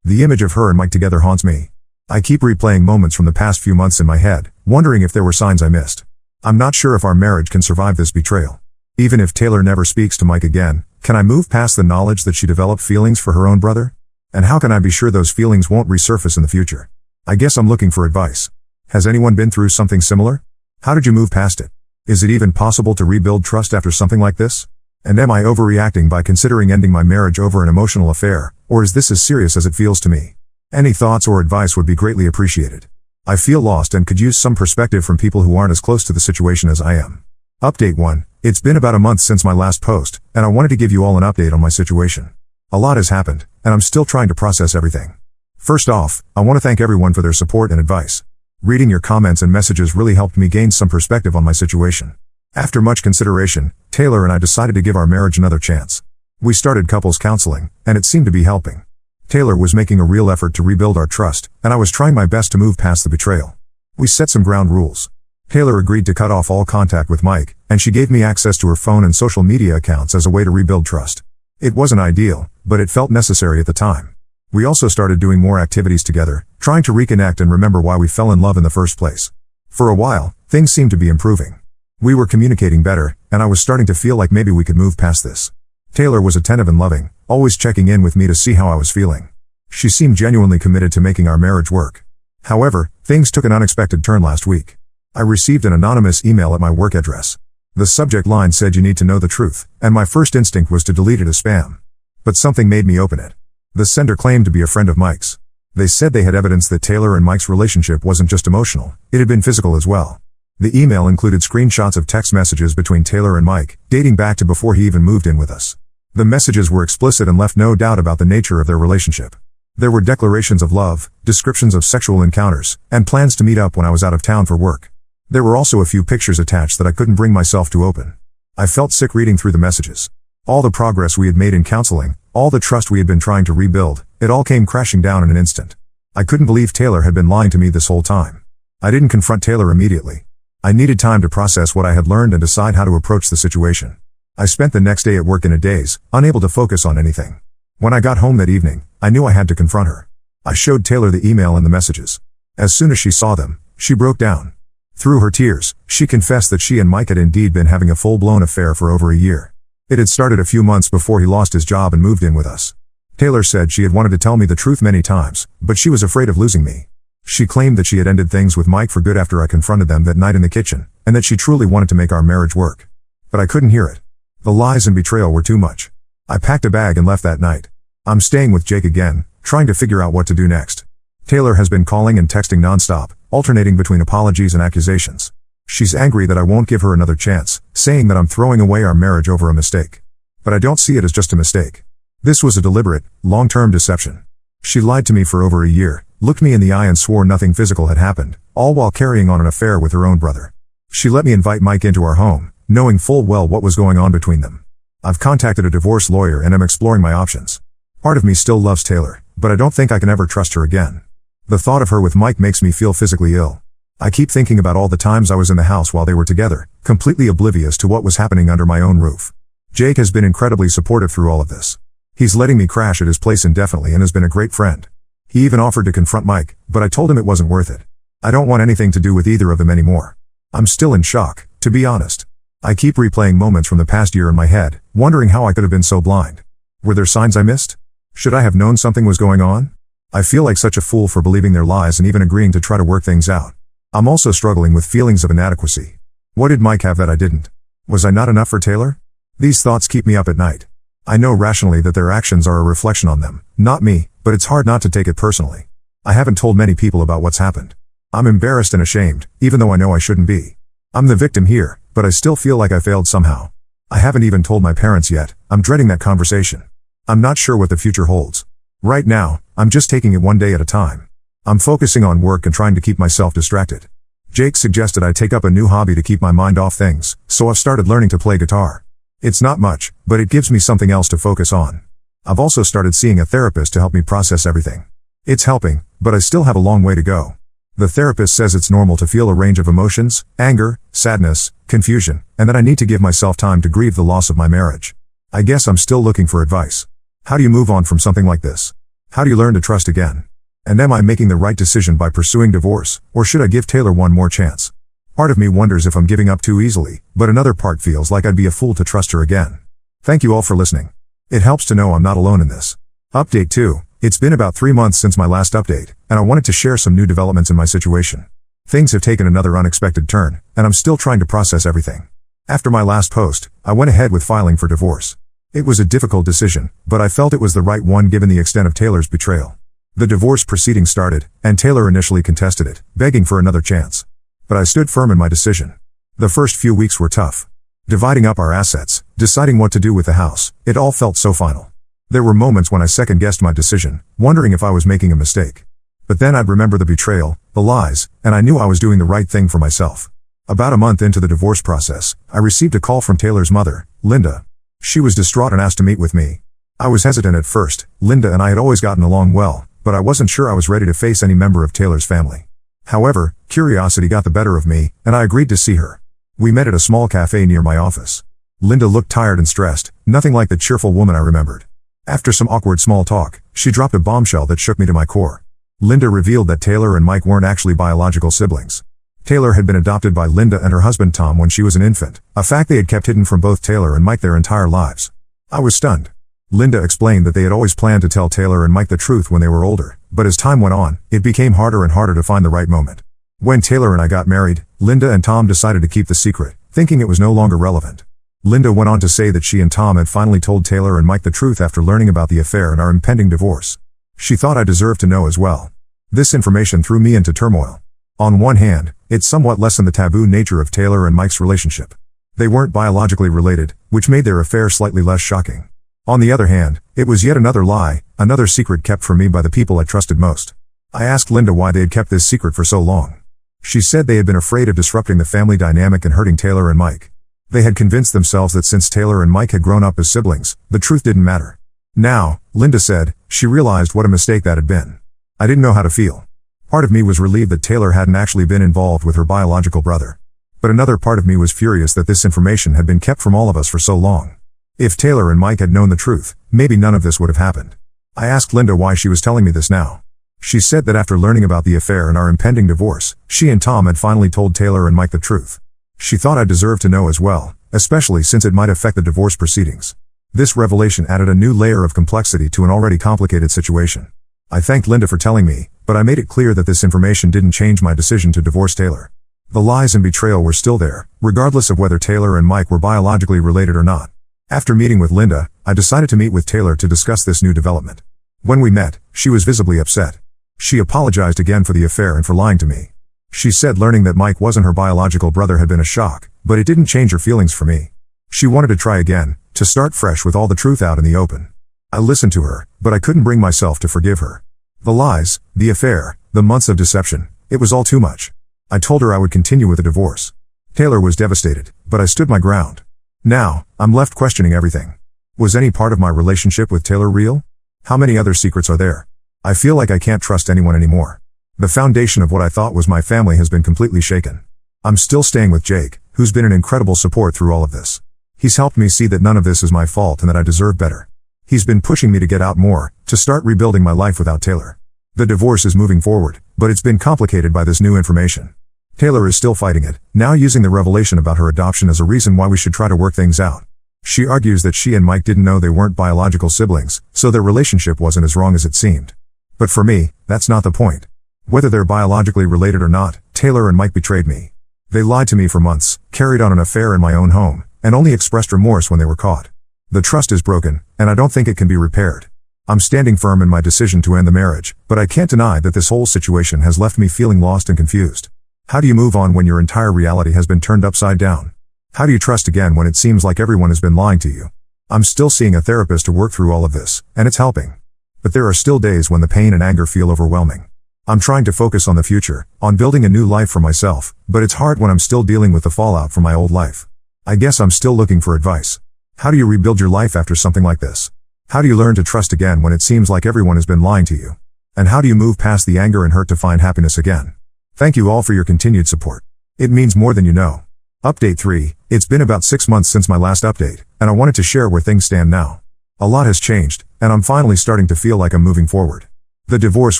The image of her and Mike together haunts me. I keep replaying moments from the past few months in my head, wondering if there were signs I missed. I'm not sure if our marriage can survive this betrayal. Even if Taylor never speaks to Mike again, can I move past the knowledge that she developed feelings for her own brother? And how can I be sure those feelings won't resurface in the future? I guess I'm looking for advice. Has anyone been through something similar? How did you move past it? Is it even possible to rebuild trust after something like this? And am I overreacting by considering ending my marriage over an emotional affair, or is this as serious as it feels to me? Any thoughts or advice would be greatly appreciated. I feel lost and could use some perspective from people who aren't as close to the situation as I am. Update 1. It's been about a month since my last post, and I wanted to give you all an update on my situation. A lot has happened, and I'm still trying to process everything. First off, I want to thank everyone for their support and advice. Reading your comments and messages really helped me gain some perspective on my situation. After much consideration, Taylor and I decided to give our marriage another chance. We started couples counseling, and it seemed to be helping. Taylor was making a real effort to rebuild our trust, and I was trying my best to move past the betrayal. We set some ground rules. Taylor agreed to cut off all contact with Mike, and she gave me access to her phone and social media accounts as a way to rebuild trust. It wasn't ideal, but it felt necessary at the time. We also started doing more activities together, trying to reconnect and remember why we fell in love in the first place. For a while, things seemed to be improving. We were communicating better, and I was starting to feel like maybe we could move past this. Taylor was attentive and loving, always checking in with me to see how I was feeling. She seemed genuinely committed to making our marriage work. However, things took an unexpected turn last week. I received an anonymous email at my work address. The subject line said you need to know the truth, and my first instinct was to delete it as spam. But something made me open it. The sender claimed to be a friend of Mike's. They said they had evidence that Taylor and Mike's relationship wasn't just emotional, it had been physical as well. The email included screenshots of text messages between Taylor and Mike, dating back to before he even moved in with us. The messages were explicit and left no doubt about the nature of their relationship. There were declarations of love, descriptions of sexual encounters, and plans to meet up when I was out of town for work. There were also a few pictures attached that I couldn't bring myself to open. I felt sick reading through the messages. All the progress we had made in counseling, all the trust we had been trying to rebuild, it all came crashing down in an instant. I couldn't believe Taylor had been lying to me this whole time. I didn't confront Taylor immediately. I needed time to process what I had learned and decide how to approach the situation. I spent the next day at work in a daze, unable to focus on anything. When I got home that evening, I knew I had to confront her. I showed Taylor the email and the messages. As soon as she saw them, she broke down. Through her tears, she confessed that she and Mike had indeed been having a full-blown affair for over a year. It had started a few months before he lost his job and moved in with us. Taylor said she had wanted to tell me the truth many times, but she was afraid of losing me. She claimed that she had ended things with Mike for good after I confronted them that night in the kitchen, and that she truly wanted to make our marriage work. But I couldn't hear it. The lies and betrayal were too much. I packed a bag and left that night. I'm staying with Jake again, trying to figure out what to do next. Taylor has been calling and texting nonstop, alternating between apologies and accusations. She's angry that I won't give her another chance, saying that I'm throwing away our marriage over a mistake. But I don't see it as just a mistake. This was a deliberate, long-term deception. She lied to me for over a year, looked me in the eye and swore nothing physical had happened, all while carrying on an affair with her own brother. She let me invite Mike into our home, knowing full well what was going on between them. I've contacted a divorce lawyer and am exploring my options. Part of me still loves Taylor, but I don't think I can ever trust her again. The thought of her with Mike makes me feel physically ill. I keep thinking about all the times I was in the house while they were together, completely oblivious to what was happening under my own roof. Jake has been incredibly supportive through all of this. He's letting me crash at his place indefinitely and has been a great friend. He even offered to confront Mike, but I told him it wasn't worth it. I don't want anything to do with either of them anymore. I'm still in shock, to be honest. I keep replaying moments from the past year in my head, wondering how I could have been so blind. Were there signs I missed? Should I have known something was going on? I feel like such a fool for believing their lies and even agreeing to try to work things out. I'm also struggling with feelings of inadequacy. What did Mike have that I didn't? Was I not enough for Taylor? These thoughts keep me up at night. I know rationally that their actions are a reflection on them, not me, but it's hard not to take it personally. I haven't told many people about what's happened. I'm embarrassed and ashamed, even though I know I shouldn't be. I'm the victim here, but I still feel like I failed somehow. I haven't even told my parents yet. I'm dreading that conversation. I'm not sure what the future holds. Right now, I'm just taking it one day at a time. I'm focusing on work and trying to keep myself distracted. Jake suggested I take up a new hobby to keep my mind off things, so I've started learning to play guitar. It's not much, but it gives me something else to focus on. I've also started seeing a therapist to help me process everything. It's helping, but I still have a long way to go. The therapist says it's normal to feel a range of emotions, anger, sadness, confusion, and that I need to give myself time to grieve the loss of my marriage. I guess I'm still looking for advice. How do you move on from something like this? How do you learn to trust again? And am I making the right decision by pursuing divorce, or should I give Taylor one more chance? Part of me wonders if I'm giving up too easily, but another part feels like I'd be a fool to trust her again. Thank you all for listening. It helps to know I'm not alone in this. Update 2. It's been about 3 months since my last update, and I wanted to share some new developments in my situation. Things have taken another unexpected turn, and I'm still trying to process everything. After my last post, I went ahead with filing for divorce. It was a difficult decision, but I felt it was the right one given the extent of Taylor's betrayal. The divorce proceeding started, and Taylor initially contested it, begging for another chance. But I stood firm in my decision. The first few weeks were tough. Dividing up our assets, deciding what to do with the house, it all felt so final. There were moments when I second-guessed my decision, wondering if I was making a mistake. But then I'd remember the betrayal, the lies, and I knew I was doing the right thing for myself. About a month into the divorce process, I received a call from Taylor's mother, Linda. She was distraught and asked to meet with me. I was hesitant at first. Linda and I had always gotten along well, but I wasn't sure I was ready to face any member of Taylor's family. However, curiosity got the better of me, and I agreed to see her. We met at a small cafe near my office. Linda looked tired and stressed, nothing like the cheerful woman I remembered. After some awkward small talk, she dropped a bombshell that shook me to my core. Linda revealed that Taylor and Mike weren't actually biological siblings. Taylor had been adopted by Linda and her husband Tom when she was an infant, a fact they had kept hidden from both Taylor and Mike their entire lives. I was stunned. Linda explained that they had always planned to tell Taylor and Mike the truth when they were older, but as time went on, it became harder and harder to find the right moment. When Taylor and I got married, Linda and Tom decided to keep the secret, thinking it was no longer relevant. Linda went on to say that she and Tom had finally told Taylor and Mike the truth after learning about the affair and our impending divorce. She thought I deserved to know as well. This information threw me into turmoil. On one hand, it somewhat lessened the taboo nature of Taylor and Mike's relationship. They weren't biologically related, which made their affair slightly less shocking. On the other hand, it was yet another lie, another secret kept from me by the people I trusted most. I asked Linda why they had kept this secret for so long. She said they had been afraid of disrupting the family dynamic and hurting Taylor and Mike. They had convinced themselves that since Taylor and Mike had grown up as siblings, the truth didn't matter. Now, Linda said, she realized what a mistake that had been. I didn't know how to feel. Part of me was relieved that Taylor hadn't actually been involved with her biological brother. But another part of me was furious that this information had been kept from all of us for so long. If Taylor and Mike had known the truth, maybe none of this would have happened. I asked Linda why she was telling me this now. She said that after learning about the affair and our impending divorce, she and Tom had finally told Taylor and Mike the truth. She thought I deserved to know as well, especially since it might affect the divorce proceedings. This revelation added a new layer of complexity to an already complicated situation. I thanked Linda for telling me, but I made it clear that this information didn't change my decision to divorce Taylor. The lies and betrayal were still there, regardless of whether Taylor and Mike were biologically related or not. After meeting with Linda, I decided to meet with Taylor to discuss this new development. When we met, she was visibly upset. She apologized again for the affair and for lying to me. She said learning that Mike wasn't her biological brother had been a shock, but it didn't change her feelings for me. She wanted to try again, to start fresh with all the truth out in the open. I listened to her, but I couldn't bring myself to forgive her. The lies, the affair, the months of deception, it was all too much. I told her I would continue with the divorce. Taylor was devastated, but I stood my ground. Now, I'm left questioning everything. Was any part of my relationship with Taylor real? How many other secrets are there? I feel like I can't trust anyone anymore. The foundation of what I thought was my family has been completely shaken. I'm still staying with Jake, who's been an incredible support through all of this. He's helped me see that none of this is my fault and that I deserve better. He's been pushing me to get out more, to start rebuilding my life without Taylor. The divorce is moving forward, but it's been complicated by this new information. Taylor is still fighting it, now using the revelation about her adoption as a reason why we should try to work things out. She argues that she and Mike didn't know they weren't biological siblings, so their relationship wasn't as wrong as it seemed. But for me, that's not the point. Whether they're biologically related or not, Taylor and Mike betrayed me. They lied to me for months, carried on an affair in my own home, and only expressed remorse when they were caught. The trust is broken, and I don't think it can be repaired. I'm standing firm in my decision to end the marriage, but I can't deny that this whole situation has left me feeling lost and confused. How do you move on when your entire reality has been turned upside down? How do you trust again when it seems like everyone has been lying to you? I'm still seeing a therapist to work through all of this, and it's helping. But there are still days when the pain and anger feel overwhelming. I'm trying to focus on the future, on building a new life for myself, but it's hard when I'm still dealing with the fallout from my old life. I guess I'm still looking for advice. How do you rebuild your life after something like this? How do you learn to trust again when it seems like everyone has been lying to you? And how do you move past the anger and hurt to find happiness again? Thank you all for your continued support. It means more than you know. Update 3. It's been about 6 months since my last update, and I wanted to share where things stand now. A lot has changed, and I'm finally starting to feel like I'm moving forward. The divorce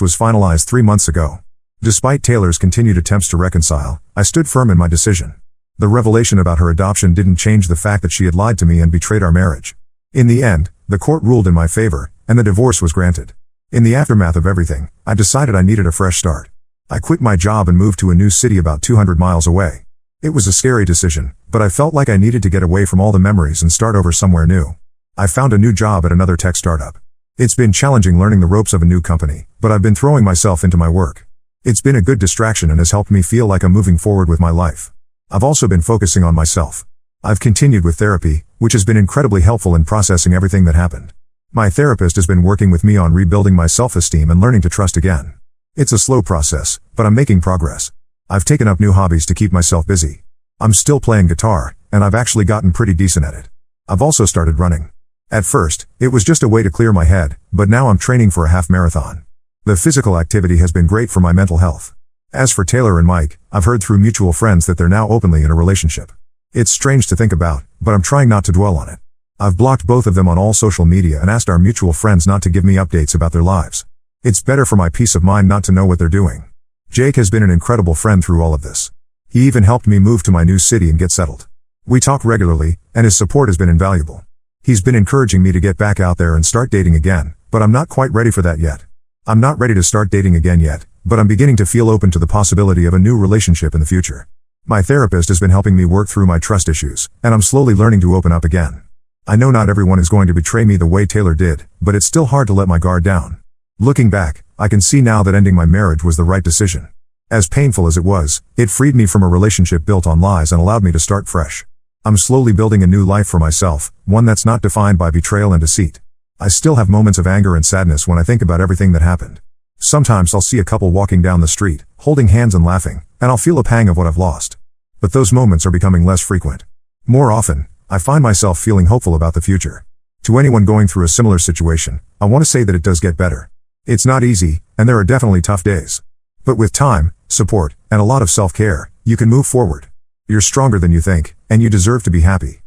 was finalized 3 months ago. Despite Taylor's continued attempts to reconcile, I stood firm in my decision. The revelation about her adoption didn't change the fact that she had lied to me and betrayed our marriage. In the end, the court ruled in my favor, and the divorce was granted. In the aftermath of everything, I decided I needed a fresh start. I quit my job and moved to a new city about 200 miles away. It was a scary decision, but I felt like I needed to get away from all the memories and start over somewhere new. I found a new job at another tech startup. It's been challenging learning the ropes of a new company, but I've been throwing myself into my work. It's been a good distraction and has helped me feel like I'm moving forward with my life. I've also been focusing on myself. I've continued with therapy, which has been incredibly helpful in processing everything that happened. My therapist has been working with me on rebuilding my self-esteem and learning to trust again. It's a slow process, but I'm making progress. I've taken up new hobbies to keep myself busy. I'm still playing guitar, and I've actually gotten pretty decent at it. I've also started running. At first, it was just a way to clear my head, but now I'm training for a half marathon. The physical activity has been great for my mental health. As for Taylor and Mike, I've heard through mutual friends that they're now openly in a relationship. It's strange to think about, but I'm trying not to dwell on it. I've blocked both of them on all social media and asked our mutual friends not to give me updates about their lives. It's better for my peace of mind not to know what they're doing. Jake has been an incredible friend through all of this. He even helped me move to my new city and get settled. We talk regularly, and his support has been invaluable. He's been encouraging me to get back out there and start dating again, but I'm not quite ready for that yet. I'm not ready to start dating again yet, but I'm beginning to feel open to the possibility of a new relationship in the future. My therapist has been helping me work through my trust issues, and I'm slowly learning to open up again. I know not everyone is going to betray me the way Taylor did, but it's still hard to let my guard down. Looking back, I can see now that ending my marriage was the right decision. As painful as it was, it freed me from a relationship built on lies and allowed me to start fresh. I'm slowly building a new life for myself, one that's not defined by betrayal and deceit. I still have moments of anger and sadness when I think about everything that happened. Sometimes I'll see a couple walking down the street, holding hands and laughing, and I'll feel a pang of what I've lost. But those moments are becoming less frequent. More often, I find myself feeling hopeful about the future. To anyone going through a similar situation, I want to say that it does get better. It's not easy, and there are definitely tough days. But with time, support, and a lot of self-care, you can move forward. You're stronger than you think, and you deserve to be happy.